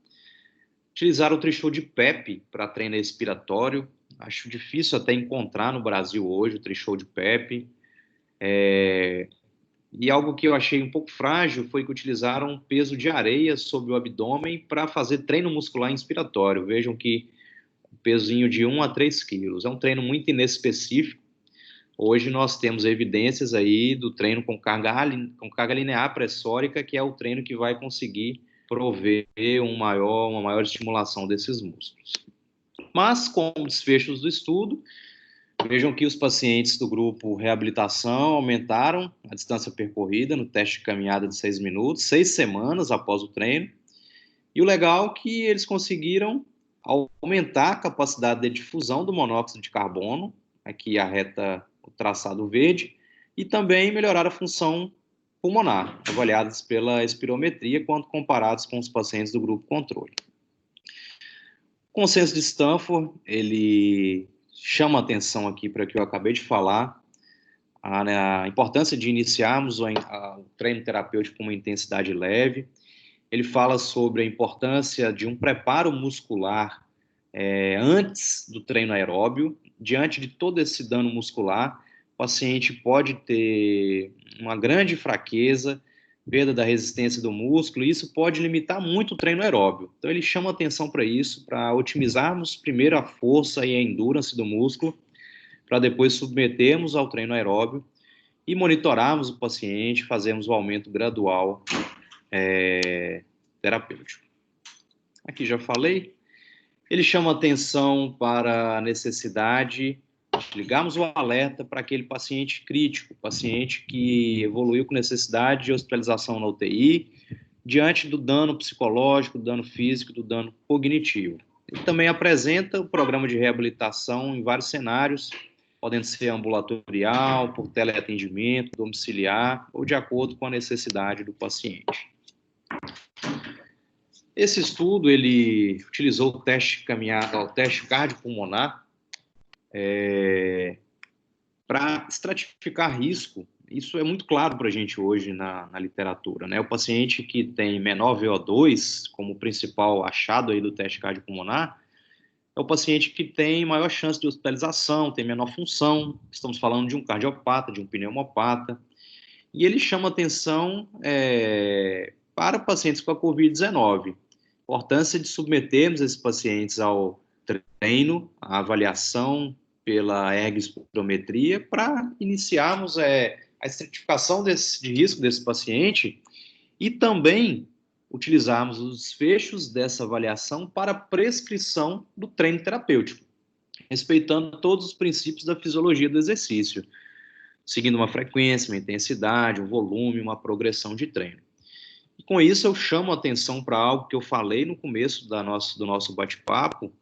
Utilizaram o threshold de PEP para treino respiratório. Acho difícil até encontrar no Brasil hoje o threshold de PEP. E algo que eu achei um pouco frágil foi que utilizaram peso de areia sobre o abdômen para fazer treino muscular inspiratório. Vejam que um pezinho de 1 a 3 quilos. É um treino muito inespecífico. Hoje nós temos evidências aí do treino com carga linear pressórica, que é o treino que vai conseguir prover uma maior estimulação desses músculos. Mas, com desfechos do estudo, vejam que os pacientes do grupo reabilitação aumentaram a distância percorrida no teste de caminhada de 6 minutos, 6 semanas após o treino. E o legal é que eles conseguiram aumentar a capacidade de difusão do monóxido de carbono, aqui a reta, o traçado verde, e também melhorar a função pulmonar, avaliadas pela espirometria, quando comparados com os pacientes do grupo controle. O consenso de Stanford, ele chama atenção aqui para o que eu acabei de falar, a importância de iniciarmos o treino terapêutico com uma intensidade leve. Ele fala sobre a importância de um preparo muscular antes do treino aeróbio. Diante de todo esse dano muscular, o paciente pode ter uma grande fraqueza, perda da resistência do músculo, e isso pode limitar muito o treino aeróbio. Então, ele chama atenção para isso, para otimizarmos primeiro a força e a endurance do músculo, para depois submetermos ao treino aeróbio e monitorarmos o paciente, fazermos o aumento gradual terapêutico. Aqui já falei. Ele chama atenção para a necessidade de ligarmos o alerta para aquele paciente crítico, paciente que evoluiu com necessidade de hospitalização na UTI, diante do dano psicológico, do dano físico, do dano cognitivo. Ele também apresenta o programa de reabilitação em vários cenários, podendo ser ambulatorial, por teleatendimento, domiciliar, ou de acordo com a necessidade do paciente. Esse estudo, ele utilizou o teste cardiopulmonar para estratificar risco. Isso é muito claro para a gente hoje na literatura, né? O paciente que tem menor VO2, como principal achado aí do teste cardiopulmonar, é o paciente que tem maior chance de hospitalização, tem menor função. Estamos falando de um cardiopata, de um pneumopata. E ele chama atenção para pacientes com a COVID-19. Importância de submetermos esses pacientes ao treino, à avaliação pela ergospirometria, para iniciarmos a estratificação de risco desse paciente e também utilizarmos os desfechos dessa avaliação para prescrição do treino terapêutico, respeitando todos os princípios da fisiologia do exercício, seguindo uma frequência, uma intensidade, um volume, uma progressão de treino. E com isso eu chamo a atenção para algo que eu falei no começo do nosso bate-papo,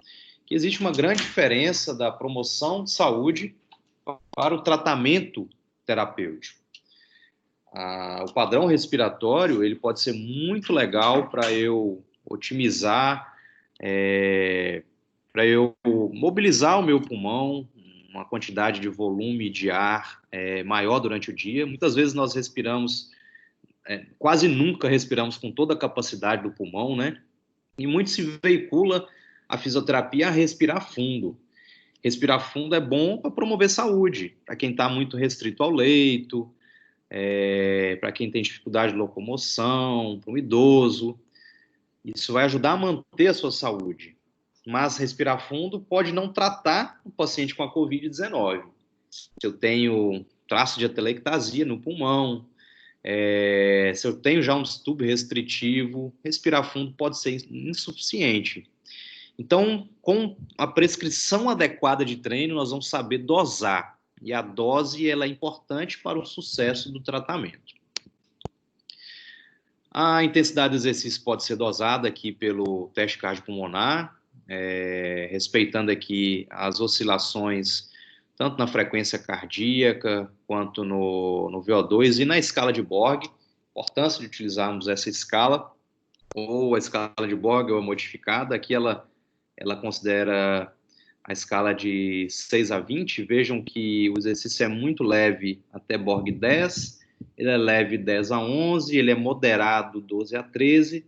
que existe uma grande diferença da promoção de saúde para o tratamento terapêutico. O padrão respiratório, ele pode ser muito legal para eu otimizar, para eu mobilizar o meu pulmão, uma quantidade de volume de ar maior durante o dia. Muitas vezes nós respiramos, quase nunca respiramos com toda a capacidade do pulmão, né? E muito se veicula a fisioterapia a respirar fundo. Respirar fundo é bom para promover saúde, para quem está muito restrito ao leito, para quem tem dificuldade de locomoção, para um idoso. Isso vai ajudar a manter a sua saúde. Mas respirar fundo pode não tratar o paciente com a COVID-19. Se eu tenho traço de atelectasia no pulmão, se eu tenho já um distúrbio restritivo, respirar fundo pode ser insuficiente. Então, com a prescrição adequada de treino, nós vamos saber dosar. E a dose ela é importante para o sucesso do tratamento. A intensidade do exercício pode ser dosada aqui pelo teste cardiopulmonar, respeitando aqui as oscilações tanto na frequência cardíaca quanto no VO2 e na escala de Borg. Importância de utilizarmos essa escala, ou a escala de Borg ou a modificada. Aqui ela considera a escala de 6 a 20. Vejam que o exercício é muito leve até Borg 10, ele é leve 10 a 11, ele é moderado 12 a 13,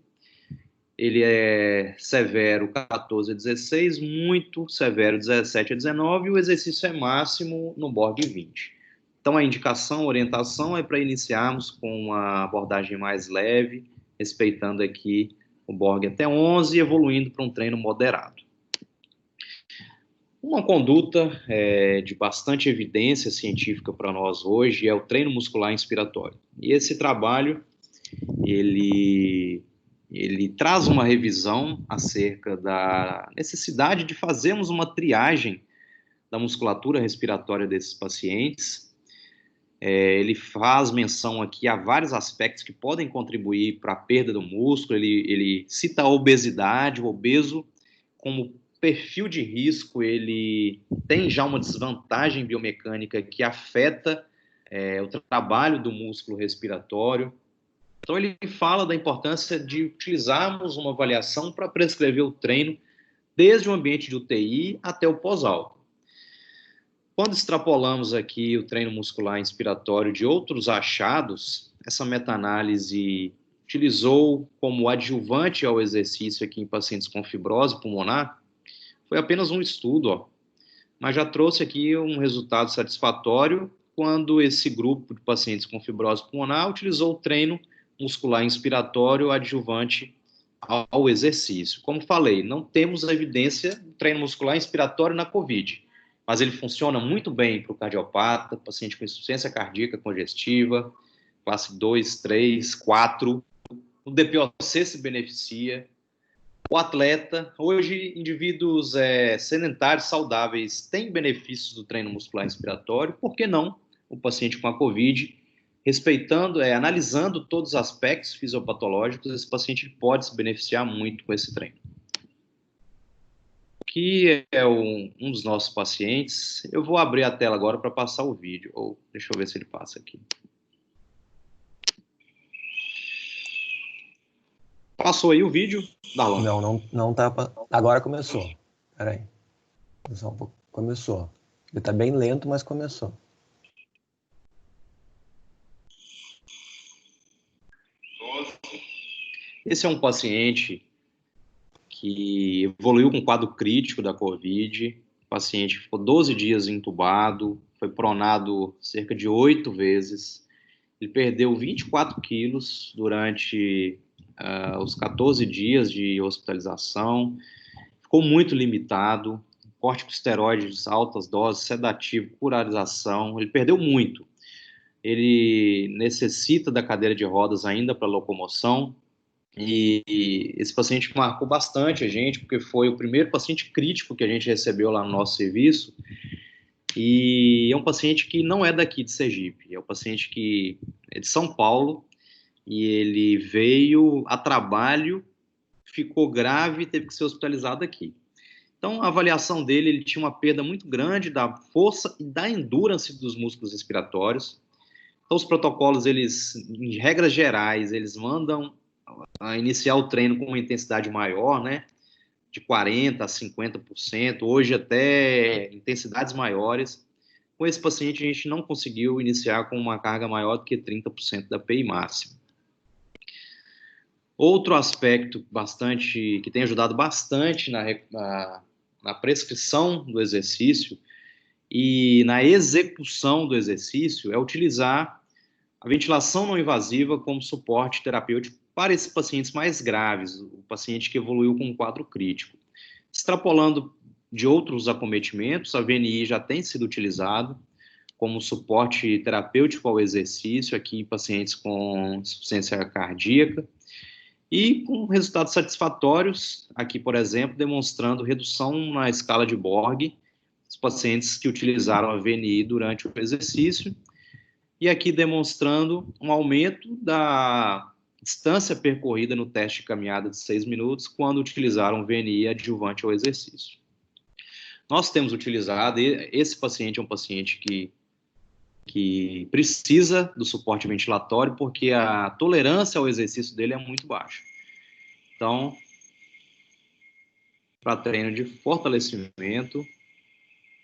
ele é severo 14 a 16, muito severo 17 a 19, e o exercício é máximo no Borg 20. Então, a indicação, a orientação é para iniciarmos com uma abordagem mais leve, respeitando aqui o Borg até 11 e evoluindo para um treino moderado. Uma conduta de bastante evidência científica para nós hoje é o treino muscular inspiratório. E esse trabalho, ele traz uma revisão acerca da necessidade de fazermos uma triagem da musculatura respiratória desses pacientes. Ele faz menção aqui a vários aspectos que podem contribuir para a perda do músculo. Ele cita a obesidade, o obeso como perfil de risco, ele tem já uma desvantagem biomecânica que afeta o trabalho do músculo respiratório. Então, ele fala da importância de utilizarmos uma avaliação para prescrever o treino desde o ambiente de UTI até o pós-álcool. Quando extrapolamos aqui o treino muscular inspiratório de outros achados, essa meta-análise utilizou como adjuvante ao exercício aqui em pacientes com fibrose pulmonar. Foi apenas um estudo, mas já trouxe aqui um resultado satisfatório quando esse grupo de pacientes com fibrose pulmonar utilizou o treino muscular inspiratório adjuvante ao exercício. Como falei, não temos evidência do treino muscular inspiratório na COVID, mas ele funciona muito bem para o cardiopata, paciente com insuficiência cardíaca congestiva, classe 2, 3, 4, o DPOC se beneficia. O atleta, hoje, indivíduos sedentários, saudáveis, têm benefícios do treino muscular inspiratório, por que não o paciente com a COVID, respeitando, analisando todos os aspectos fisiopatológicos, esse paciente pode se beneficiar muito com esse treino. Aqui é um dos nossos pacientes. Eu vou abrir a tela agora para passar o vídeo, ou deixa eu ver se ele passa aqui. Passou aí o vídeo, Darlan? Não tá. Agora começou. Peraí. Começou. Ele tá bem lento, mas começou. Esse é um paciente que evoluiu com quadro crítico da COVID. O paciente ficou 12 dias entubado, foi pronado cerca de 8 vezes. Ele perdeu 24 quilos durante os 14 dias de hospitalização, ficou muito limitado, corticosteroides, altas doses, sedativo, curarização, ele perdeu muito. Ele necessita da cadeira de rodas ainda para locomoção, e esse paciente marcou bastante a gente, porque foi o primeiro paciente crítico que a gente recebeu lá no nosso serviço, e é um paciente que não é daqui de Sergipe, é um paciente que é de São Paulo, e ele veio a trabalho, ficou grave e teve que ser hospitalizado aqui. Então, a avaliação dele, ele tinha uma perda muito grande da força e da endurance dos músculos respiratórios. Então, os protocolos, eles, em regras gerais, eles mandam a iniciar o treino com uma intensidade maior, né, de 40% a 50%, hoje até intensidades maiores. Com esse paciente, a gente não conseguiu iniciar com uma carga maior do que 30% da PI máxima. Outro aspecto que tem ajudado bastante na prescrição do exercício e na execução do exercício é utilizar a ventilação não invasiva como suporte terapêutico para esses pacientes mais graves, o paciente que evoluiu com um quadro crítico. Extrapolando de outros acometimentos, a VNI já tem sido utilizado como suporte terapêutico ao exercício aqui em pacientes com insuficiência cardíaca e com resultados satisfatórios, aqui, por exemplo, demonstrando redução na escala de Borg, os pacientes que utilizaram a VNI durante o exercício, e aqui demonstrando um aumento da distância percorrida no teste de caminhada de 6 minutos quando utilizaram VNI adjuvante ao exercício. Nós temos utilizado, esse paciente é um paciente que precisa do suporte ventilatório porque a tolerância ao exercício dele é muito baixa. Então, para treino de fortalecimento,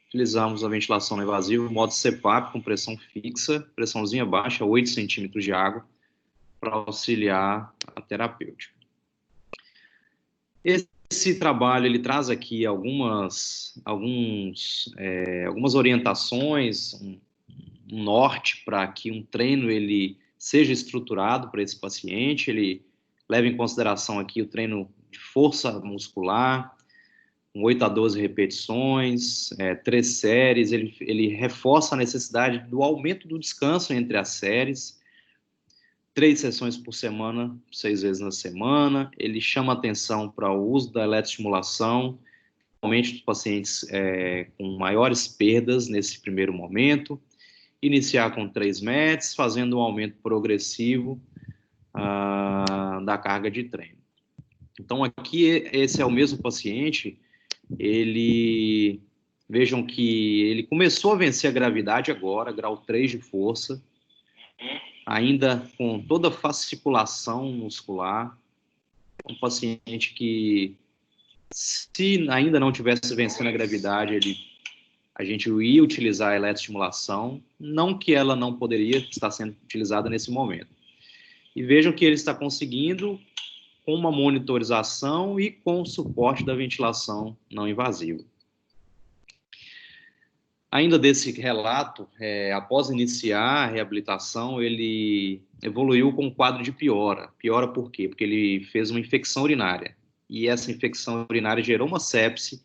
utilizamos a ventilação não invasiva, modo CPAP com pressão fixa, pressãozinha baixa, 8 centímetros de água, para auxiliar a terapêutica. Esse trabalho, ele traz aqui algumas orientações, um norte para que um treino ele seja estruturado para esse paciente. Ele leva em consideração aqui o treino de força muscular, com 8 a 12 repetições, 3 séries. Ele reforça a necessidade do aumento do descanso entre as séries, 3 sessões por semana, 6 vezes na semana. Ele chama atenção para o uso da eletroestimulação, principalmente dos pacientes com maiores perdas nesse primeiro momento. Iniciar com 3 METs, fazendo um aumento progressivo da carga de treino. Então, aqui, esse é o mesmo paciente. Vejam que ele começou a vencer a gravidade agora, grau 3 de força, ainda com toda a fasciculação muscular. Um paciente que, se ainda não tivesse vencendo a gravidade, a gente ia utilizar a eletroestimulação, não que ela não poderia estar sendo utilizada nesse momento. E vejam que ele está conseguindo com uma monitorização e com o suporte da ventilação não invasiva. Ainda desse relato, após iniciar a reabilitação, ele evoluiu com um quadro de piora. Piora por quê? Porque ele fez uma infecção urinária. E essa infecção urinária gerou uma sepse.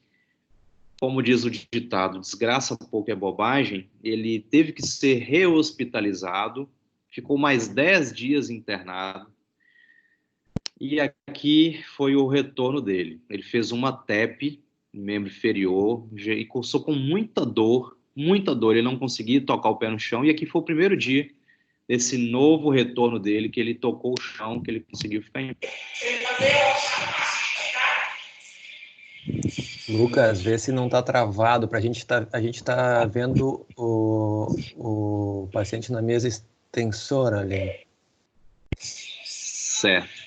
Como diz o ditado, desgraça pouco é bobagem. Ele teve que ser rehospitalizado, ficou mais 10 dias internado. E aqui foi o retorno dele. Ele fez uma TEP, membro inferior, e cursou com muita dor. Ele não conseguia tocar o pé no chão. E aqui foi o primeiro dia desse novo retorno dele, que ele tocou o chão, que ele conseguiu ficar em pé. Lucas, vê se não está travado. A gente tá vendo o paciente na mesa extensora ali. Certo.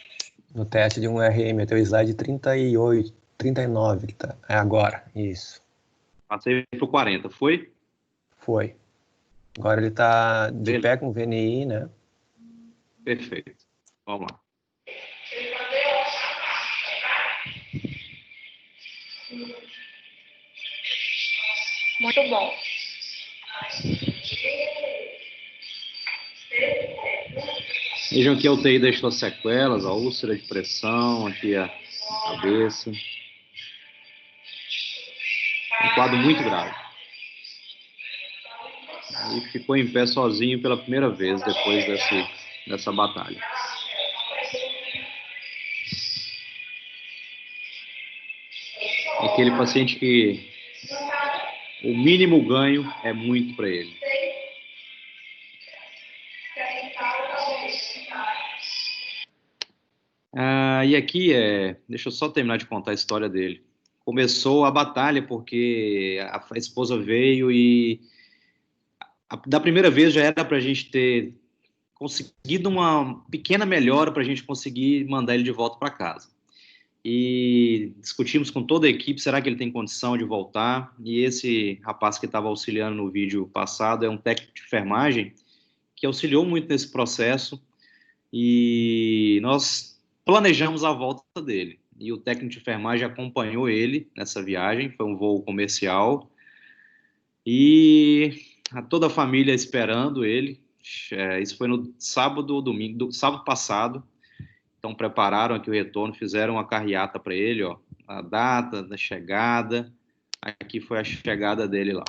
No teste de um RM, até o slide 38, 39 que tá. É agora, isso. Passei para o 40, foi? Foi. Agora ele está de pé com VNI, né? Perfeito. Vamos lá. Muito bom. Vejam que a UTI deixou sequelas, a úlcera de pressão, aqui a cabeça. Um quadro muito grave. E ficou em pé sozinho pela primeira vez depois dessa batalha. Aquele paciente que o mínimo ganho é muito para ele. E aqui, deixa eu só terminar de contar a história dele. Começou a batalha porque a esposa veio e da primeira vez já era para a gente ter conseguido uma pequena melhora para a gente conseguir mandar ele de volta para casa. E discutimos com toda a equipe, será que ele tem condição de voltar? E esse rapaz que estava auxiliando no vídeo passado é um técnico de enfermagem que auxiliou muito nesse processo e nós planejamos a volta dele. E o técnico de enfermagem acompanhou ele nessa viagem, foi um voo comercial, e toda a família esperando ele, Isso foi no sábado ou domingo, sábado passado. Então, prepararam aqui o retorno, fizeram uma carreata para ele, ó, a data da chegada. Aqui foi a chegada dele lá.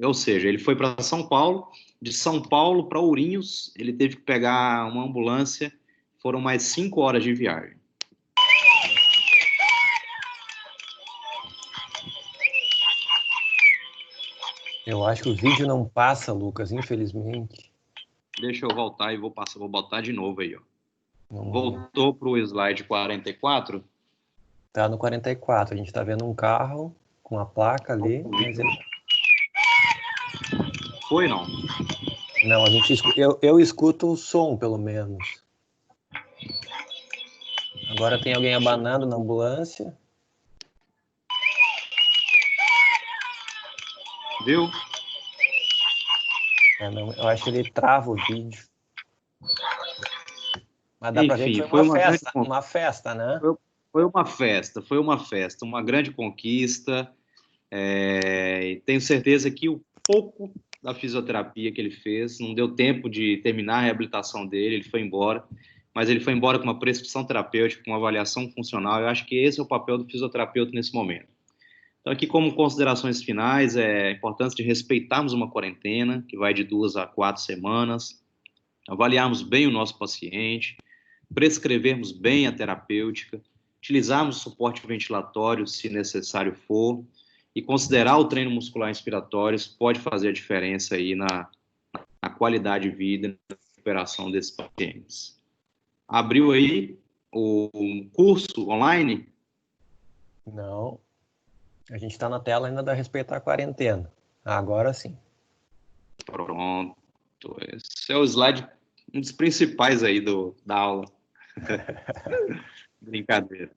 Ou seja, ele foi para São Paulo, de São Paulo para Ourinhos, ele teve que pegar uma ambulância, foram mais 5 horas de viagem. Eu acho que o vídeo não passa, Lucas, infelizmente. Deixa eu voltar e vou botar de novo aí, ó. Vamos ver. Voltou para o slide 44. Tá no 44, a gente tá vendo um carro com a placa ali, mas ele... Foi, não? Não, a gente eu escuto o som, pelo menos. Agora tem alguém abanando na ambulância. Viu? Não, eu acho que ele trava o vídeo. Mas dá pra ver que Enfim, foi foi uma festa, né? Foi uma festa, uma grande conquista. Tenho certeza que o pouco da fisioterapia que ele fez, não deu tempo de terminar a reabilitação dele, ele foi embora, mas ele foi embora com uma prescrição terapêutica, com uma avaliação funcional. Eu acho que esse é o papel do fisioterapeuta nesse momento. Então, aqui, como considerações finais, é a importância de respeitarmos uma quarentena, que vai de 2 a 4 semanas, avaliarmos bem o nosso paciente, prescrevermos bem a terapêutica, utilizarmos suporte ventilatório, se necessário for, e considerar o treino muscular inspiratório pode fazer a diferença aí na qualidade de vida e na recuperação desses pacientes. Abriu aí o curso online? Não. A gente está na tela ainda da respeitar a quarentena. Agora sim. Pronto. Esse é o slide, um dos principais aí da aula. Brincadeira.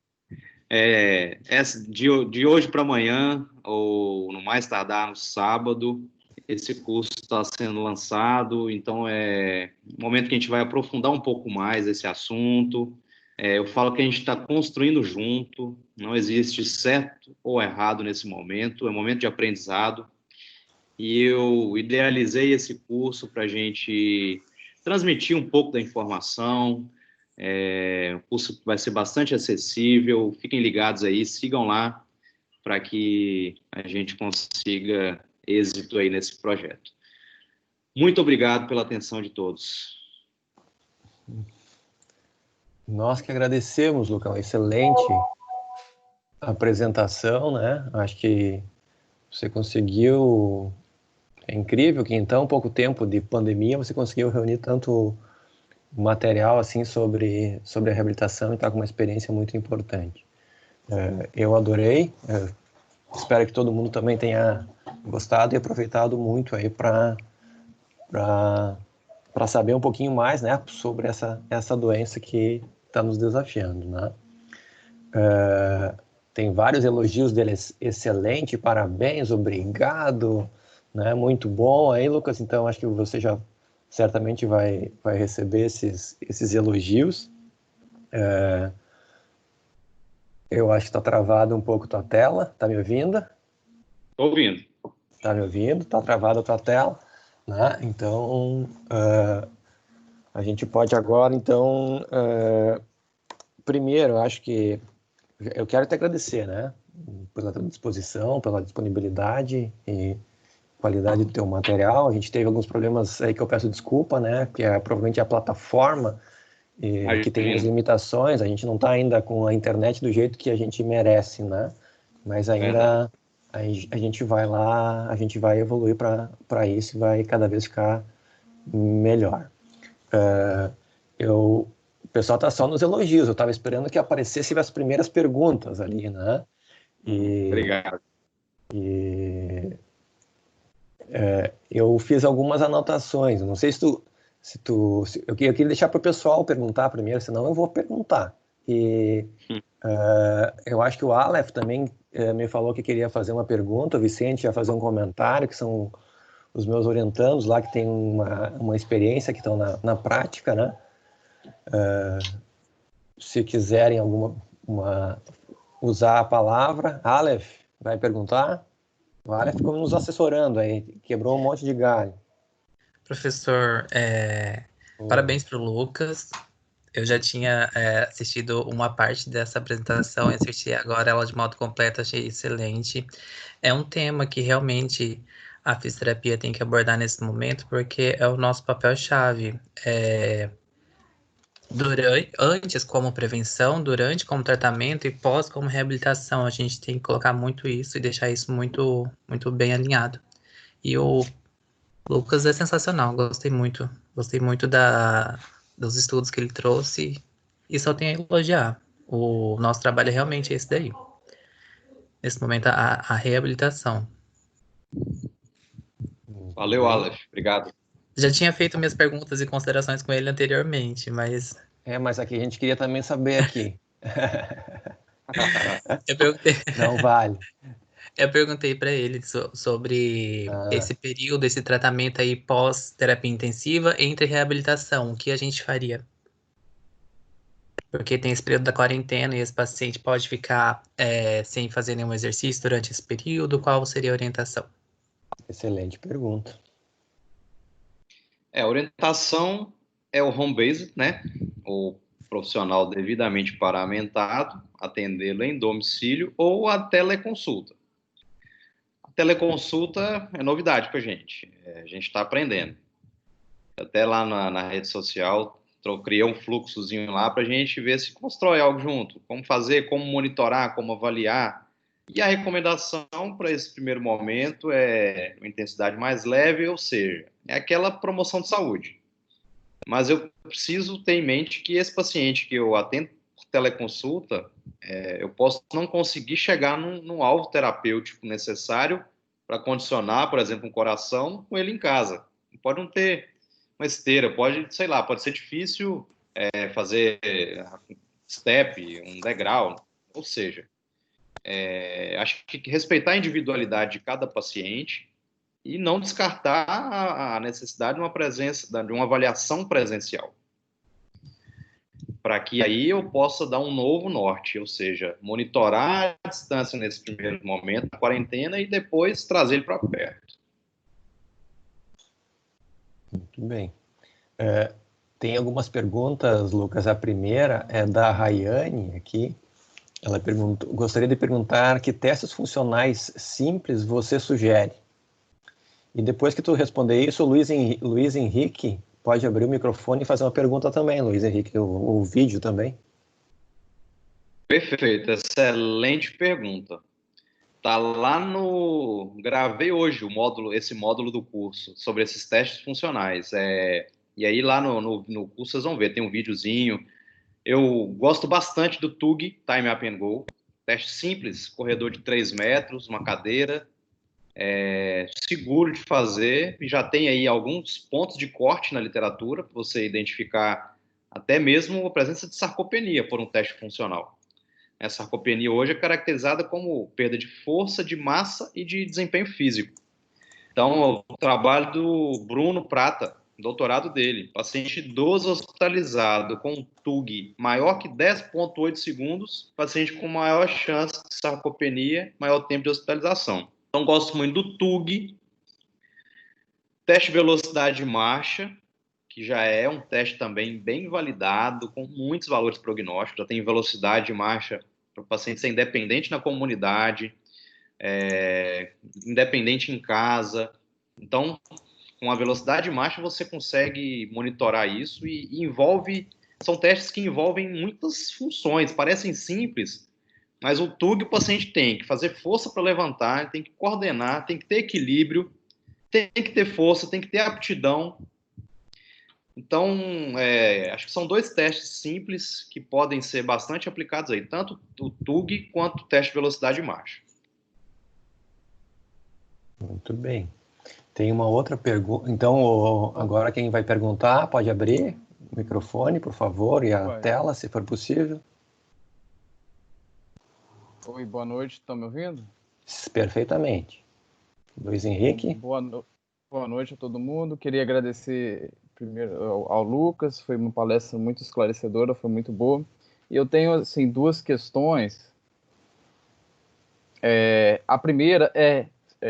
De hoje para amanhã, ou no mais tardar no sábado, esse curso está sendo lançado. Então, é um momento que a gente vai aprofundar um pouco mais esse assunto. Eu falo que a gente está construindo junto, não existe certo ou errado nesse momento, é um momento de aprendizado. E eu idealizei esse curso para a gente transmitir um pouco da informação. O curso vai ser bastante acessível, fiquem ligados aí, sigam lá, para que a gente consiga êxito aí nesse projeto. Muito obrigado pela atenção de todos. Nós que agradecemos, Lucão. Excelente apresentação, né? Acho que você conseguiu... É incrível que em tão pouco tempo de pandemia você conseguiu reunir tanto material assim sobre a reabilitação e está com uma experiência muito importante. Eu adorei. Espero que todo mundo também tenha gostado e aproveitado muito aí para saber um pouquinho mais, né, sobre essa doença que está nos desafiando, né? Tem vários elogios dele, excelente, parabéns, obrigado, né, muito bom aí, Lucas. Então acho que você já certamente vai receber esses elogios. Eu acho que está travado um pouco tua tela, tá me ouvindo? Estou ouvindo. Tá me ouvindo? Tá travada a tua tela, né? Então a gente pode agora, então, primeiro, eu acho que eu quero te agradecer, né, pela tua disposição, pela disponibilidade e qualidade do teu material. A gente teve alguns problemas aí que eu peço desculpa, né, que provavelmente a plataforma que tem as limitações. A gente não está ainda com a internet do jeito que a gente merece, né, mas ainda a gente vai lá, a gente vai evoluir para isso e vai cada vez ficar melhor. O pessoal está só nos elogios. Eu estava esperando que aparecessem as primeiras perguntas ali, né? Obrigado. Eu fiz algumas anotações. Não sei se eu queria deixar para o pessoal perguntar primeiro, senão eu vou perguntar. Eu acho que o Aleph também me falou que queria fazer uma pergunta, o Vicente ia fazer um comentário, que são os meus orientandos lá, que têm uma experiência, que estão na prática, né? Se quiserem usar a palavra, Aleph vai perguntar. O Aleph ficou nos assessorando aí, quebrou um monte de galho. Professor, parabéns para o Lucas. Eu já tinha assistido uma parte dessa apresentação e assisti agora ela de modo completo, achei excelente. É um tema que realmente a fisioterapia tem que abordar nesse momento, porque é o nosso papel-chave. Antes como prevenção, durante como tratamento e pós como reabilitação. A gente tem que colocar muito isso e deixar isso muito, muito bem alinhado. E o Lucas é sensacional, gostei muito dos estudos que ele trouxe e só tenho a elogiar. O nosso trabalho é realmente esse daí. Nesse momento, a reabilitação. Valeu, Aleph. Obrigado. Já tinha feito minhas perguntas e considerações com ele anteriormente, mas Mas aqui a gente queria também saber aqui. eu perguntei, Não vale. eu perguntei para ele sobre esse período, esse tratamento aí pós-terapia intensiva entre reabilitação, o que a gente faria? Porque tem esse período da quarentena e esse paciente pode ficar sem fazer nenhum exercício durante esse período. Qual seria a orientação? Excelente pergunta. A orientação é o home-based, né? O profissional devidamente paramentado, atendê-lo em domicílio ou a teleconsulta. A teleconsulta é novidade para a gente está aprendendo. Até lá na rede social, criei um fluxozinho lá para a gente ver se constrói algo junto, como fazer, como monitorar, como avaliar. E a recomendação para esse primeiro momento é uma intensidade mais leve, ou seja, é aquela promoção de saúde. Mas eu preciso ter em mente que esse paciente que eu atendo por teleconsulta, eu posso não conseguir chegar no alvo terapêutico necessário para condicionar, por exemplo, um coração com ele em casa. Pode não ter uma esteira, pode ser difícil fazer step, um degrau, ou seja, acho que respeitar a individualidade de cada paciente e não descartar a necessidade de uma presença, de uma avaliação presencial, para que aí eu possa dar um novo norte, ou seja, monitorar a distância nesse primeiro momento da quarentena e depois trazer ele para perto. Muito bem. Tem algumas perguntas, Lucas. A primeira é da Rayane aqui. Ela gostaria de perguntar que testes funcionais simples você sugere. E depois que tu responder isso, o Luiz Henrique pode abrir o microfone e fazer uma pergunta também, Luiz Henrique, o vídeo também. Perfeito, excelente pergunta. Tá lá gravei hoje esse módulo do curso sobre esses testes funcionais. E aí lá no curso vocês vão ver, tem um videozinho. Eu gosto bastante do TUG, Time Up and Go. Teste simples, corredor de 3 metros, uma cadeira, seguro de fazer. E já tem aí alguns pontos de corte na literatura para você identificar até mesmo a presença de sarcopenia por um teste funcional. A sarcopenia hoje é caracterizada como perda de força, de massa e de desempenho físico. Então, o trabalho do Bruno Prata, doutorado dele, paciente idoso hospitalizado com TUG maior que 10,8 segundos, paciente com maior chance de sarcopenia, maior tempo de hospitalização. Então, gosto muito do TUG, teste de velocidade de marcha, que já é um teste também bem validado, com muitos valores prognósticos, já tem velocidade de marcha para o paciente ser independente na comunidade, independente em casa. Então, com a velocidade de marcha, você consegue monitorar isso e são testes que envolvem muitas funções, parecem simples, mas o TUG o paciente tem que fazer força para levantar, tem que coordenar, tem que ter equilíbrio, tem que ter força, tem que ter aptidão. Então, acho que são 2 testes simples que podem ser bastante aplicados aí, tanto o TUG quanto o teste de velocidade de marcha. Muito bem. Tem uma outra pergunta. Então, agora quem vai perguntar, pode abrir o microfone, por favor, e a tela, se for possível. Oi, boa noite, estão me ouvindo? Perfeitamente. Luiz Henrique. Boa noite a todo mundo. Queria agradecer primeiro ao Lucas, foi uma palestra muito esclarecedora, foi muito boa. E eu tenho, assim, 2 questões. A primeira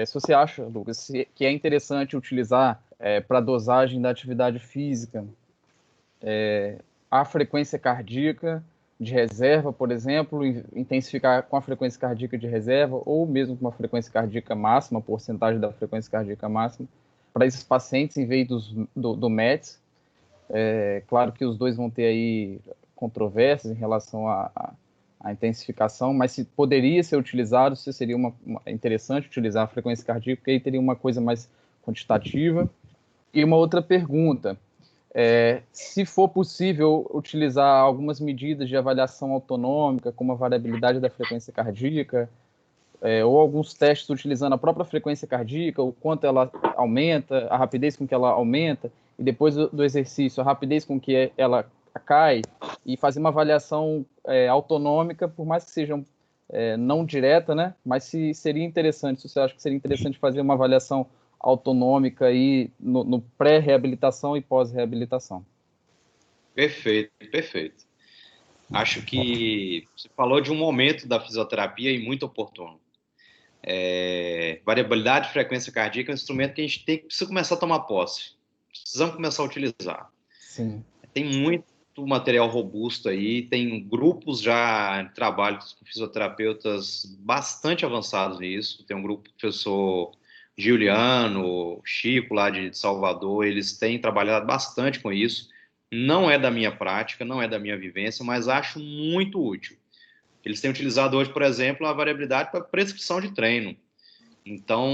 se você acha, Lucas, que é interessante utilizar para dosagem da atividade física, a frequência cardíaca de reserva, por exemplo, intensificar com a frequência cardíaca de reserva ou mesmo com uma frequência cardíaca máxima, porcentagem da frequência cardíaca máxima, para esses pacientes em vez do METS. Claro que os dois vão ter aí controvérsias em relação à intensificação, mas se poderia ser utilizado, se seria interessante utilizar a frequência cardíaca, porque aí teria uma coisa mais quantitativa. E uma outra pergunta, se for possível utilizar algumas medidas de avaliação autonômica, como a variabilidade da frequência cardíaca, ou alguns testes utilizando a própria frequência cardíaca, o quanto ela aumenta, a rapidez com que ela aumenta, e depois do exercício, a rapidez com que ela cai, e fazer uma avaliação autonômica, por mais que seja não direta, né? Mas se seria interessante, se você acha que seria interessante fazer uma avaliação autonômica aí no pré-reabilitação e pós-reabilitação. Perfeito, perfeito. Acho que você falou de um momento da fisioterapia e muito oportuno. Variabilidade de frequência cardíaca é um instrumento que a gente precisa começar a tomar posse. Precisamos começar a utilizar. Sim. Tem muito material robusto aí, tem grupos já de trabalho com fisioterapeutas bastante avançados nisso. Tem um grupo do professor Giuliano, Chico, lá de Salvador, eles têm trabalhado bastante com isso. Não é da minha prática, não é da minha vivência, mas acho muito útil. Eles têm utilizado hoje, por exemplo, a variabilidade para prescrição de treino. Então,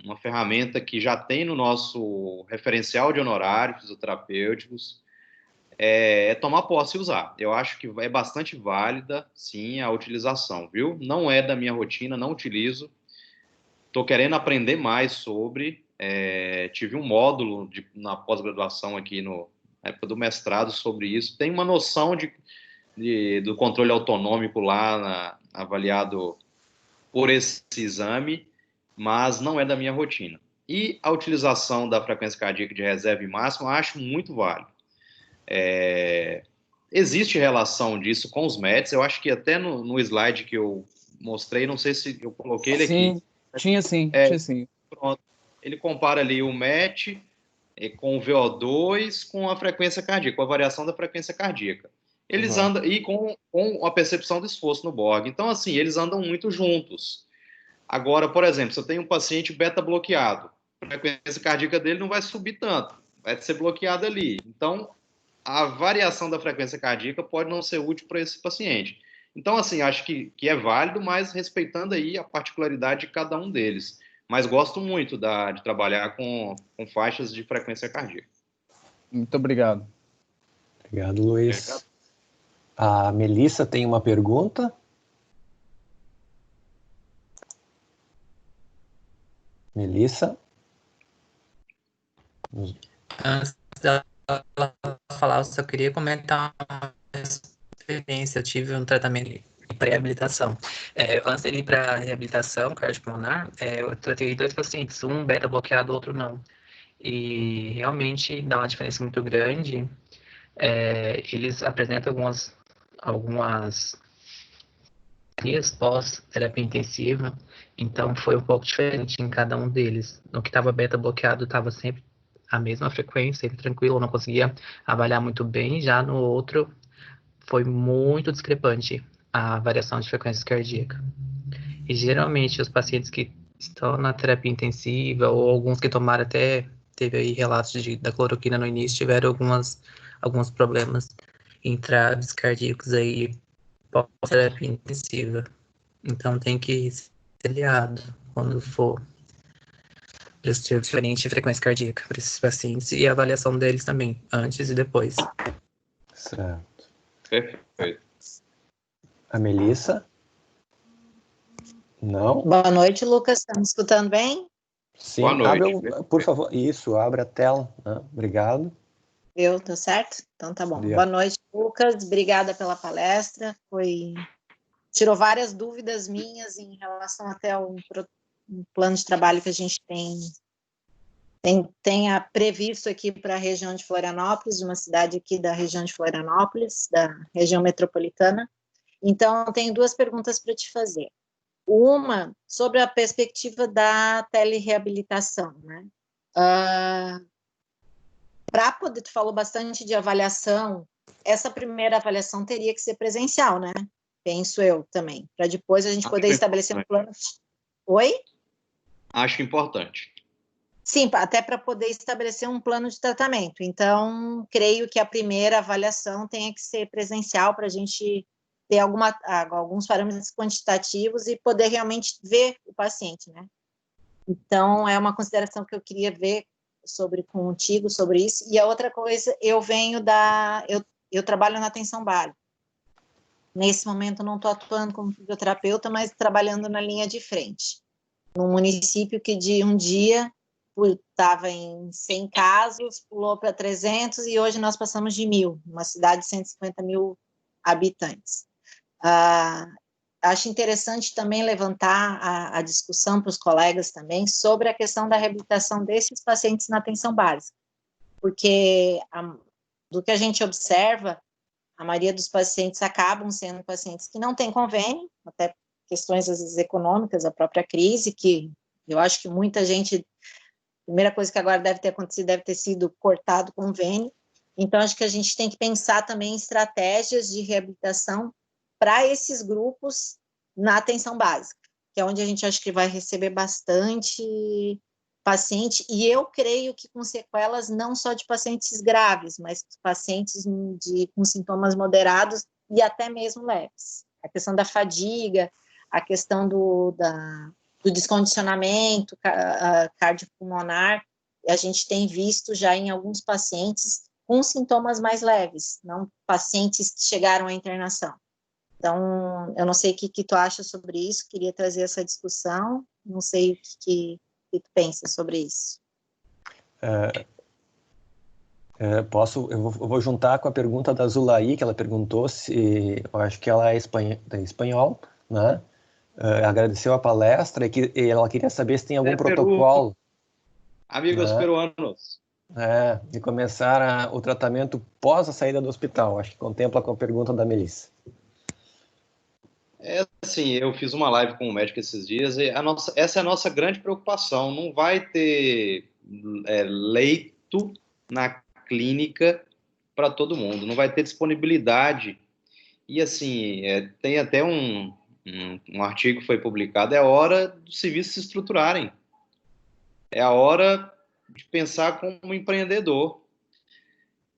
uma ferramenta que já tem no nosso referencial de honorários fisioterapêuticos, tomar posse e usar. Eu acho que é bastante válida, sim, a utilização, viu? Não é da minha rotina, não utilizo. Estou querendo aprender mais sobre. Tive um módulo na pós-graduação aqui na época do mestrado sobre isso. Tem uma noção do controle autonômico lá, avaliado por esse exame, mas não é da minha rotina. E a utilização da frequência cardíaca de reserva e máxima eu acho muito válido. Existe relação disso com os METs, eu acho que até no slide que eu mostrei, não sei se eu coloquei ele aqui. Tinha sim. Pronto. Ele compara ali o MET com o VO2, com a frequência cardíaca, com a variação da frequência cardíaca. Eles andam, e com a percepção do esforço no Borg. Então, assim, eles andam muito juntos. Agora, por exemplo, se eu tenho um paciente beta-bloqueado, a frequência cardíaca dele não vai subir tanto, vai ser bloqueada ali. Então, a variação da frequência cardíaca pode não ser útil para esse paciente. Então, assim, acho que é válido, mas respeitando aí a particularidade de cada um deles. Mas gosto muito de trabalhar com faixas de frequência cardíaca. Muito obrigado. Obrigado, Luiz. A Melissa tem uma pergunta. Melissa? Antes dela falar, eu só queria comentar uma experiência. Eu tive um tratamento de pré-reabilitação. Antes de ir para a reabilitação cardiopulmonar, eu tratei 2 pacientes, um beta-bloqueado, outro não. E realmente dá uma diferença muito grande. Eles apresentam algumas dias pós-terapia intensiva, então foi um pouco diferente em cada um deles. No que estava beta-bloqueado, estava sempre a mesma frequência, sempre tranquilo, eu não conseguia avaliar muito bem. Já no outro, foi muito discrepante a variação de frequência cardíaca. E geralmente os pacientes que estão na terapia intensiva, ou alguns que tomaram teve aí relatos da cloroquina no início, tiveram alguns problemas entraves cardíacos aí pós-terapia intensiva. Então tem que ser aliado quando for prescrever diferente frequência cardíaca para esses pacientes e a avaliação deles também, antes e depois. Certo. Perfeito. A Melissa? Não? Boa noite, Lucas. Está me escutando bem? Sim. Boa noite. Por favor, isso, abre a tela. Obrigado. Tá certo? Então tá bom. Obrigado. Boa noite, Lucas. Obrigada pela palestra. Tirou várias dúvidas minhas em relação até ao plano de trabalho que a gente tenha previsto aqui para a região de Florianópolis, uma cidade aqui da região de Florianópolis, da região metropolitana. Então, eu tenho 2 perguntas para te fazer. Uma, sobre a perspectiva da telereabilitação, né? para poder, tu falou bastante de avaliação, essa primeira avaliação teria que ser presencial, né? Penso eu também, para depois a gente poder estabelecer um plano. Oi? Acho importante. Sim, até para poder estabelecer um plano de tratamento. Então, creio que a primeira avaliação tenha que ser presencial para a gente ter alguns parâmetros quantitativos e poder realmente ver o paciente, né? Então, é uma consideração que eu queria ver contigo sobre isso. E a outra coisa, eu trabalho na atenção básica. Nesse momento, não estou atuando como fisioterapeuta, mas trabalhando na linha de frente. Num município que de um dia estava em 100 casos, pulou para 300 e hoje nós passamos de 1.000, uma cidade de 150 mil habitantes. Acho interessante também levantar a discussão para os colegas também sobre a questão da reabilitação desses pacientes na atenção básica, porque do que a gente observa, a maioria dos pacientes acabam sendo pacientes que não têm convênio, até questões às vezes econômicas, a própria crise, que eu acho que muita gente, a primeira coisa que agora deve ter acontecido, deve ter sido cortado o convênio. Então, acho que a gente tem que pensar também em estratégias de reabilitação para esses grupos na atenção básica, que é onde a gente acha que vai receber bastante paciente, e eu creio que com sequelas não só de pacientes graves, mas pacientes com sintomas moderados e até mesmo leves. A questão da fadiga, a questão do descondicionamento cardiopulmonar, a gente tem visto já em alguns pacientes com sintomas mais leves, não pacientes que chegaram à internação. Então, eu não sei o que tu acha sobre isso, queria trazer essa discussão, não sei o que tu pensa sobre isso. Eu vou juntar com a pergunta da Zulaí, que ela perguntou se, eu acho que ela é espanhol, né? Agradeceu a palestra e ela queria saber se tem algum protocolo. Amigos peruanos. De começar o tratamento pós a saída do hospital. Acho que contempla com a pergunta da Melissa. Assim, eu fiz uma live com um médico esses dias e essa é a nossa grande preocupação. Não vai ter leito na clínica para todo mundo, não vai ter disponibilidade. E assim, tem até um artigo que foi publicado, é a hora dos serviços se estruturarem. É a hora de pensar como empreendedor.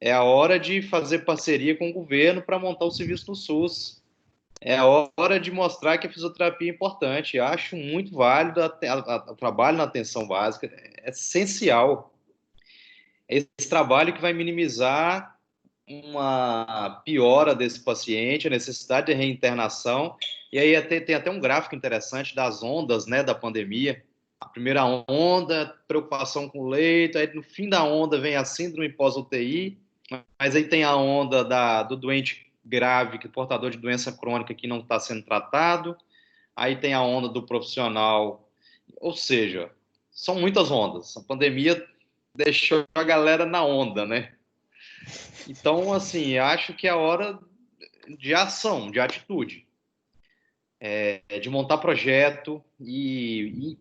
É a hora de fazer parceria com o governo para montar o serviço no SUS. É a hora de mostrar que a fisioterapia é importante. Eu acho muito válido o trabalho na atenção básica. É essencial. É esse trabalho que vai minimizar uma piora desse paciente, a necessidade de reinternação. E aí tem até um gráfico interessante das ondas, né, da pandemia. A primeira onda, preocupação com o leito, aí no fim da onda vem a síndrome pós-UTI, mas aí tem a onda do doente grave, que é portador de doença crônica que não está sendo tratado, aí tem a onda do profissional, ou seja, são muitas ondas. A pandemia deixou a galera na onda, né? Então, assim, acho que é a hora de ação, de atitude, de montar projeto e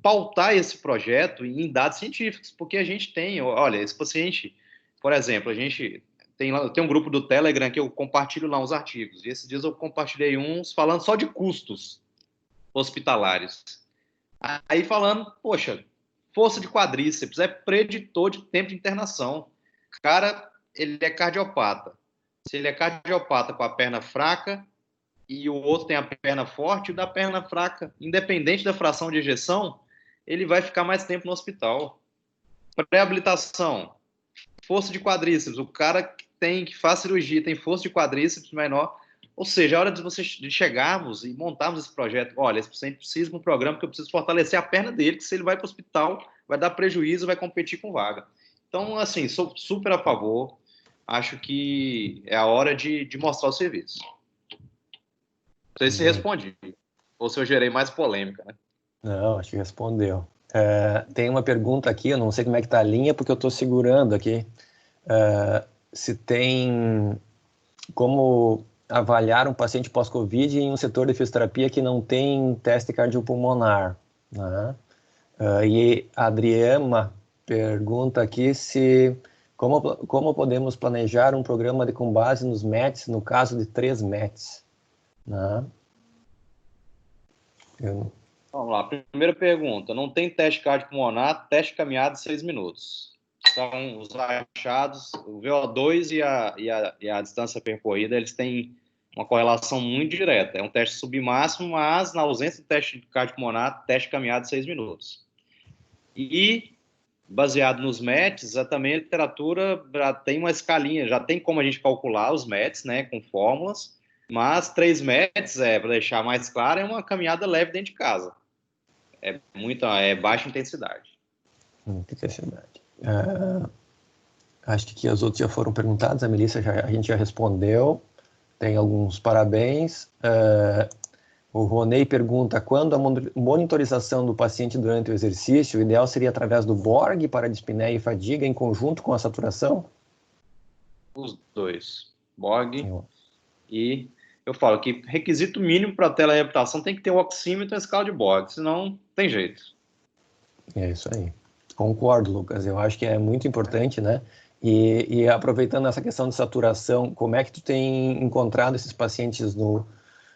pautar esse projeto em dados científicos, porque a gente tem, olha, esse paciente, por exemplo, a gente tem um grupo do Telegram que eu compartilho lá uns artigos, e esses dias eu compartilhei uns falando só de custos hospitalares. Aí falando, poxa, força de quadríceps é preditor de tempo de internação. O cara, ele é cardiopata. Se ele é cardiopata com a perna fraca e o outro tem a perna forte, o da perna fraca, independente da fração de ejeção, ele vai ficar mais tempo no hospital. Pré-habilitação, força de quadríceps, o cara que faz cirurgia tem força de quadríceps menor, ou seja, a hora de chegarmos e montarmos esse projeto, olha, esse paciente precisa de um programa que eu preciso fortalecer a perna dele, que se ele vai para o hospital, vai dar prejuízo, vai competir com vaga. Então, assim, sou super a favor, acho que é a hora de mostrar o serviço. Não sei se respondi, ou se eu gerei mais polêmica, né? Não, acho que respondeu. Tem uma pergunta aqui, eu não sei como é que está a linha, porque eu estou segurando aqui. Se tem como avaliar um paciente pós-Covid em um setor de fisioterapia que não tem teste cardiopulmonar, né? E a Adriana pergunta aqui Como podemos planejar um programa com base nos METs, no caso de 3 METs? Né? Vamos lá, primeira pergunta. Não tem teste cardiopulmonar, teste caminhada de 6 minutos. São os achados, o VO2 e a distância percorrida, eles têm uma correlação muito direta. É um teste submáximo, mas na ausência de teste cardiopulmonar, teste caminhada de 6 minutos. E, baseado nos METs, também a literatura já tem uma escalinha, já tem como a gente calcular os METs, né, com fórmulas, mas 3 METs, para deixar mais claro, é uma caminhada leve dentro de casa. É baixa intensidade. Muita intensidade. Acho que as outras já foram perguntadas, a Melissa a gente já respondeu, tem alguns parabéns. O Ronei pergunta, quando a monitorização do paciente durante o exercício, o ideal seria através do Borg para dispneia e fadiga em conjunto com a saturação? Os dois, Borg e... Eu falo que requisito mínimo para a telereabilitação tem que ter o oxímetro e a escala de Borg, senão tem jeito. É isso aí. Concordo, Lucas. Eu acho que é muito importante, né? E aproveitando essa questão de saturação, como é que tu tem encontrado esses pacientes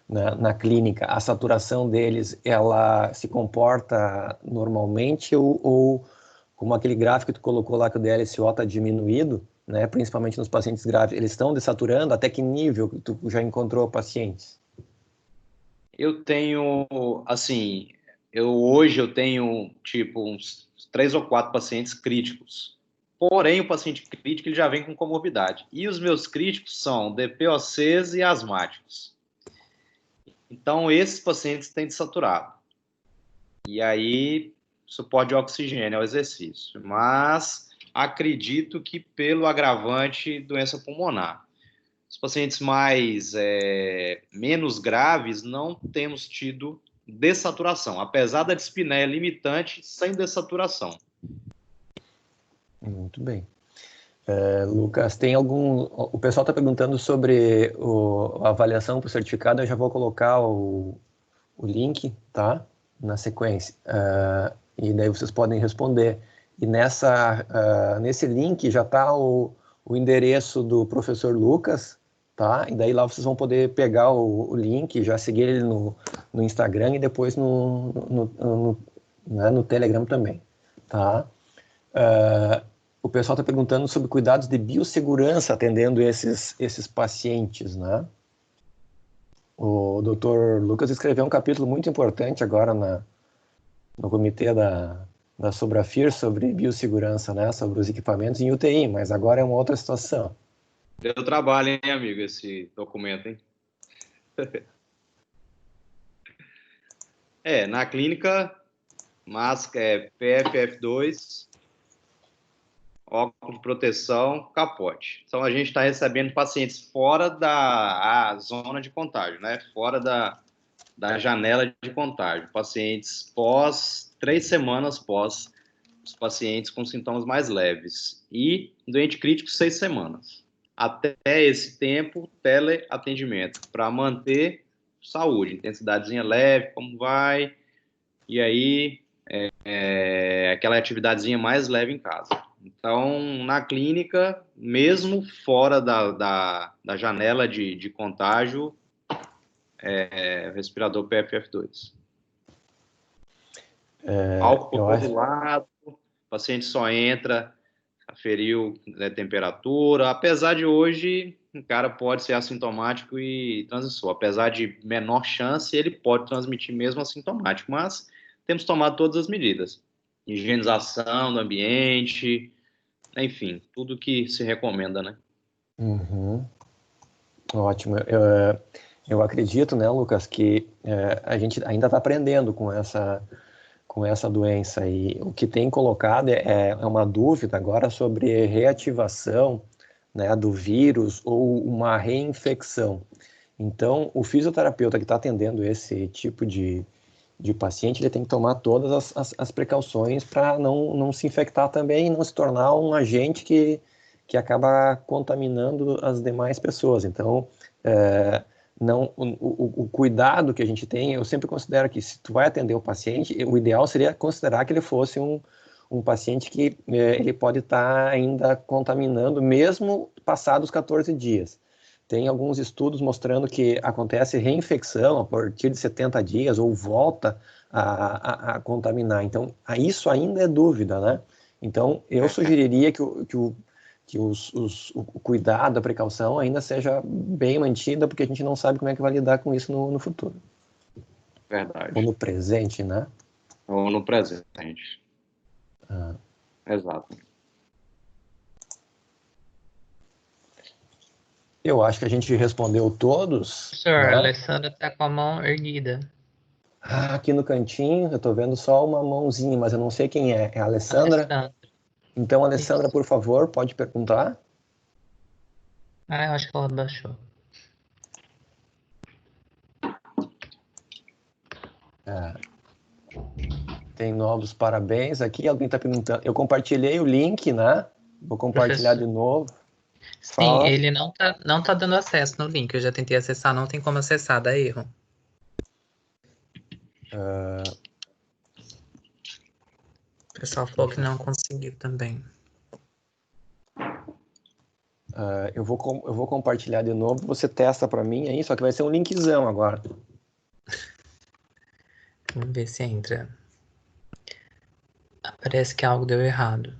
na clínica? A saturação deles, ela se comporta normalmente ou como aquele gráfico que tu colocou lá que o DLCO está diminuído, né, principalmente nos pacientes graves, eles estão desaturando? Até que nível que tu já encontrou pacientes? Eu tenho, assim, hoje eu tenho, tipo, uns 3 ou 4 pacientes críticos. Porém, o paciente crítico ele já vem com comorbidade. E os meus críticos são DPOCs e asmáticos. Então, esses pacientes têm desaturado. E aí, suporte de oxigênio ao exercício. Mas acredito que pelo agravante doença pulmonar. Os pacientes menos graves não temos tido dessaturação, apesar da dispneia limitante sem dessaturação. Muito bem. Lucas, tem o pessoal está perguntando sobre a avaliação para o certificado, eu já vou colocar o link, tá? Na sequência. E daí vocês podem responder. E nesse link já está o endereço do professor Lucas, tá? E daí lá vocês vão poder pegar o link, já seguir ele no Instagram e depois no Telegram também, tá? O pessoal está perguntando sobre cuidados de biossegurança atendendo esses pacientes, né? O Dr. Lucas escreveu um capítulo muito importante agora no comitê da Sobrafir sobre biossegurança, né? Sobre os equipamentos em UTI, mas agora é uma outra situação. Deu trabalho, hein, amigo, esse documento, hein? Na clínica, máscara PFF2, óculos de proteção, capote. Então, a gente está recebendo pacientes fora da zona de contágio, né? Fora da janela de contágio. Pacientes 3 semanas pós os pacientes com sintomas mais leves. E doente crítico, 6 semanas. Até esse tempo, teleatendimento, para manter saúde, intensidadezinha leve, como vai, e aí aquela atividadezinha mais leve em casa. Então, na clínica, mesmo fora da janela de contágio, respirador PFF2. Álcool por todo lado, o paciente só entra, aferiu temperatura, apesar de hoje o cara pode ser assintomático e transmissor, apesar de menor chance, ele pode transmitir mesmo assintomático, mas temos tomado todas as medidas, higienização do ambiente, enfim, tudo que se recomenda, né? Uhum. Ótimo. Eu acredito, né, Lucas, que a gente ainda está aprendendo com essa doença, e o que tem colocado é uma dúvida agora sobre reativação, né, do vírus ou uma reinfecção. Então, o fisioterapeuta que está atendendo esse tipo de paciente, ele tem que tomar todas as precauções para não se infectar também e não se tornar um agente que acaba contaminando as demais pessoas. Então, o cuidado que a gente tem, eu sempre considero que se tu vai atender o paciente, o ideal seria considerar que ele fosse um paciente que ele pode estar ainda contaminando, mesmo passados 14 dias. Tem alguns estudos mostrando que acontece reinfecção a partir de 70 dias ou volta a contaminar. Então, isso ainda é dúvida, né? Então, eu sugeriria que o cuidado, a precaução ainda seja bem mantida, porque a gente não sabe como é que vai lidar com isso no futuro. Verdade. Ou no presente, né? Ou no presente. Exato. Eu acho que a gente respondeu todos. Professor, Né? a Alessandra está com a mão erguida. Aqui no cantinho, eu estou vendo só uma mãozinha, mas eu não sei quem é. É a Alessandra? Então, Alessandra, por favor, pode perguntar. Eu acho que ela baixou. Tem novos parabéns aqui. Alguém está perguntando. Eu compartilhei o link, né? Vou compartilhar de novo. Sim, Fala. ele não tá dando acesso no link. Eu já tentei acessar, não tem como acessar, dá erro. O pessoal falou que não conseguiu também. Eu vou compartilhar de novo. Você testa para mim aí, só que vai ser um linkzão agora. Vamos ver se entra. Parece que algo deu errado.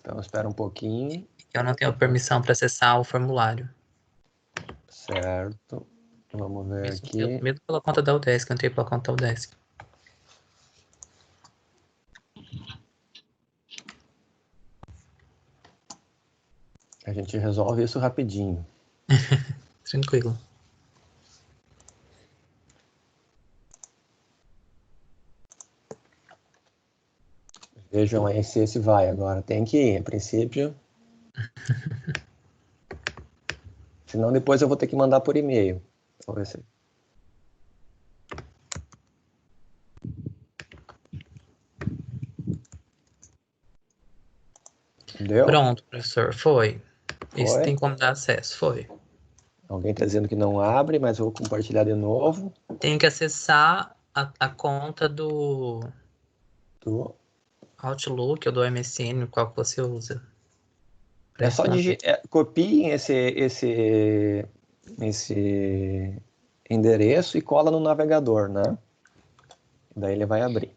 Então, espera um pouquinho. Eu não tenho permissão para acessar o formulário. Certo. Vamos ver aqui. Mesmo pela conta da UDESC, eu entrei pela conta da UDESC. A gente resolve isso rapidinho. Tranquilo. Vejam aí se esse vai agora. Tem que ir, a princípio. Senão depois eu vou ter que mandar por e-mail. Vamos ver se... Deu? Pronto, professor. Foi. Isso tem como dar acesso. Foi. Alguém está dizendo que não abre, mas eu vou compartilhar de novo. Tem que acessar a conta do Outlook ou do MSN, qual que você usa. É só copiem esse endereço e cola no navegador, né? Daí ele vai abrir.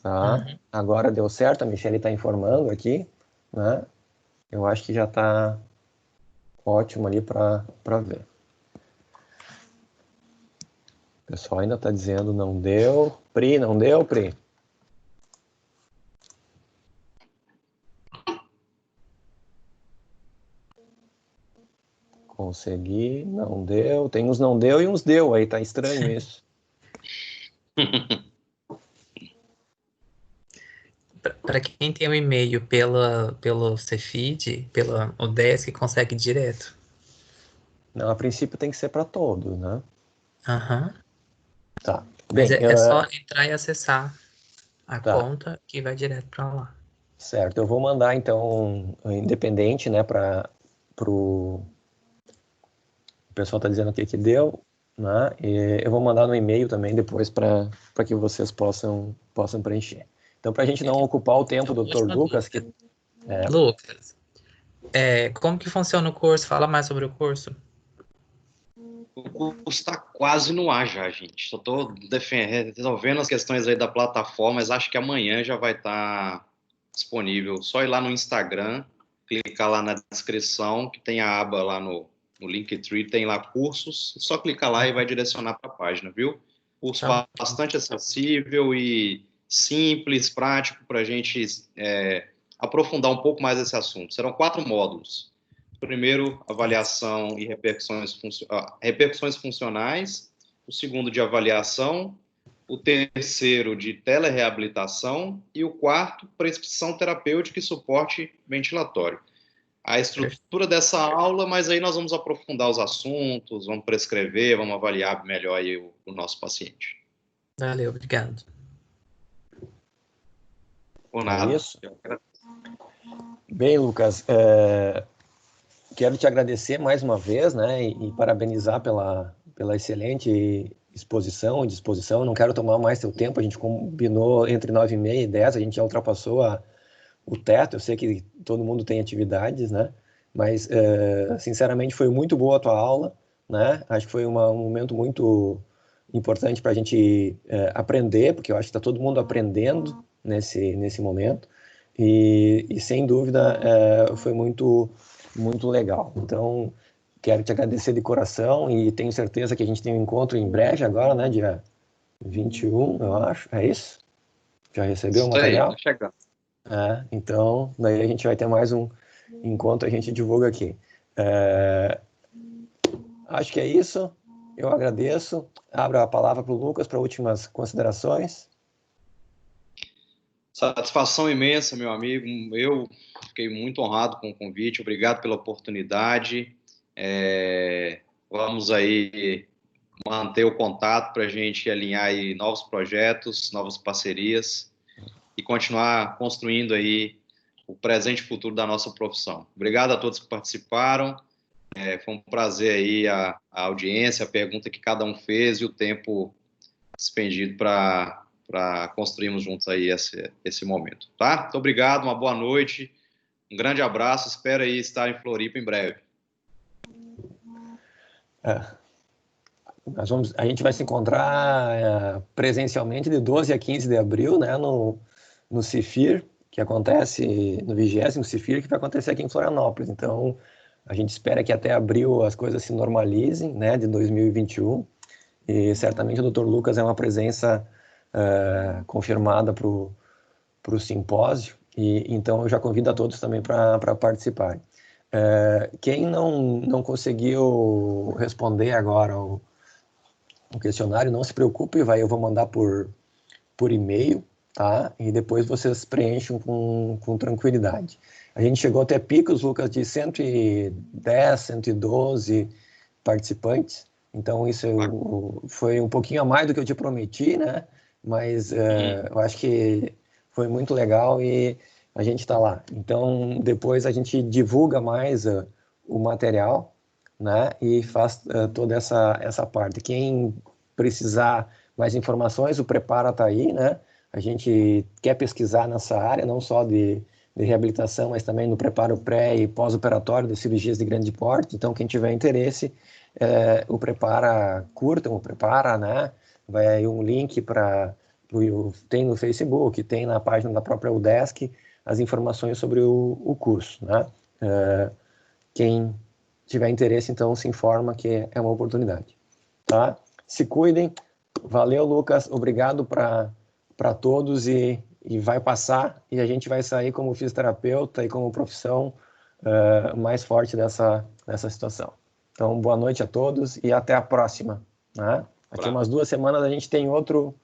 Tá? Uhum. Agora deu certo, a Michelle está informando aqui, né? Eu acho que já está ótimo ali para ver. O pessoal ainda está dizendo não deu. Pri, não deu, Pri? Consegui, não deu. Tem uns não deu e uns deu aí, tá estranho isso. Para quem tem o e-mail pelo Cefid, pela UDESC, consegue direto. Não, a princípio tem que ser para todos, né? Aham. Tá. Mas Bem, é só entrar e acessar a conta que vai direto para lá. Certo, eu vou mandar então independente, né, para o pessoal tá dizendo o que deu, né? E eu vou mandar no e-mail também depois para que vocês possam preencher. Então, para a gente não ocupar o tempo do Dr. Lucas, Lucas, como que funciona o curso? Fala mais sobre o curso. O curso está quase no ar já, gente. Só estou resolvendo as questões aí da plataforma, mas acho que amanhã já vai estar disponível. Só ir lá no Instagram, clicar lá na descrição, que tem a aba lá no Linktree, tem lá cursos. Só clicar lá e vai direcionar para a página, viu? Curso bastante acessível e simples, prático, para a gente aprofundar um pouco mais esse assunto. Serão 4 módulos. Primeiro, avaliação e repercussões funcionais. O segundo, de avaliação. O terceiro, de telereabilitação. E o quarto, prescrição terapêutica e suporte ventilatório. A estrutura dessa aula, mas aí nós vamos aprofundar os assuntos, vamos prescrever, vamos avaliar melhor aí o nosso paciente. Valeu, obrigado. Por nada. É isso? Bem, Lucas, quero te agradecer mais uma vez, né, e parabenizar pela excelente exposição e disposição. Não quero tomar mais teu tempo, a gente combinou entre 9h30 e 10, a gente já ultrapassou o teto. Eu sei que todo mundo tem atividades, né? Mas, sinceramente, foi muito boa a tua aula, né? Acho que foi um momento muito importante para a gente aprender, porque eu acho que está todo mundo aprendendo nesse momento, e sem dúvida foi muito, muito legal. Então, quero te agradecer de coração e tenho certeza que a gente tem um encontro em breve agora, né? Dia 21, eu acho. É isso? Já recebeu o material? Tá chegando. Então, daí a gente vai ter mais um encontro, a gente divulga aqui. Acho que é isso. Eu agradeço. Abro a palavra para o Lucas para últimas considerações. Satisfação imensa, meu amigo. Eu fiquei muito honrado com o convite. Obrigado pela oportunidade. Vamos aí manter o contato para a gente alinhar aí novos projetos, novas parcerias e continuar construindo aí o presente e futuro da nossa profissão. Obrigado a todos que participaram. Foi um prazer aí a audiência, a pergunta que cada um fez e o tempo despendido para construirmos juntos aí esse momento, tá? Muito obrigado, uma boa noite, um grande abraço, espero aí estar em Floripa em breve. A gente vai se encontrar presencialmente de 12 a 15 de abril, né, no CIFIR, que acontece no 20º CIFIR, que vai acontecer aqui em Florianópolis. Então, a gente espera que até abril as coisas se normalizem, né, de 2021, e certamente o Dr. Lucas é uma presença confirmada para o simpósio, e então eu já convido a todos também para participarem. Quem não conseguiu responder agora o questionário, não se preocupe, eu vou mandar por e-mail, tá? E depois vocês preenchem com tranquilidade. A gente chegou até picos, Lucas, de 110, 112 participantes, então isso foi um pouquinho a mais do que eu te prometi, né? Mas eu acho que foi muito legal e a gente está lá. Então, depois a gente divulga mais o material, né? E faz toda essa parte. Quem precisar mais informações, o Prepara está aí, né? A gente quer pesquisar nessa área, não só de reabilitação, mas também no preparo pré e pós-operatório de cirurgias de grande porte. Então, quem tiver interesse, o Prepara, curtam o Prepara, né? Vai aí um link tem no Facebook, tem na página da própria UDESC as informações sobre o curso, né? Quem tiver interesse, então, se informa que é uma oportunidade, tá? Se cuidem. Valeu, Lucas. Obrigado para todos e vai passar e a gente vai sair como fisioterapeuta e como profissão mais forte dessa situação. Então, boa noite a todos e até a próxima, né? Daqui umas 2 semanas a gente tem outro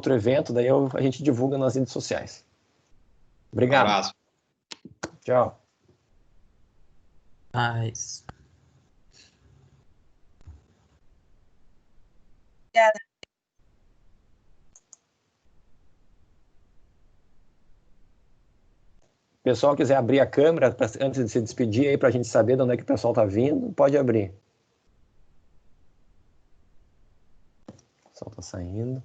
evento, daí a gente divulga nas redes sociais. Obrigado. Um abraço. Tchau. Paz. Obrigada. O pessoal quiser abrir a câmera antes de se despedir aí para a gente saber de onde é que o pessoal está vindo, pode abrir. O pessoal está saindo.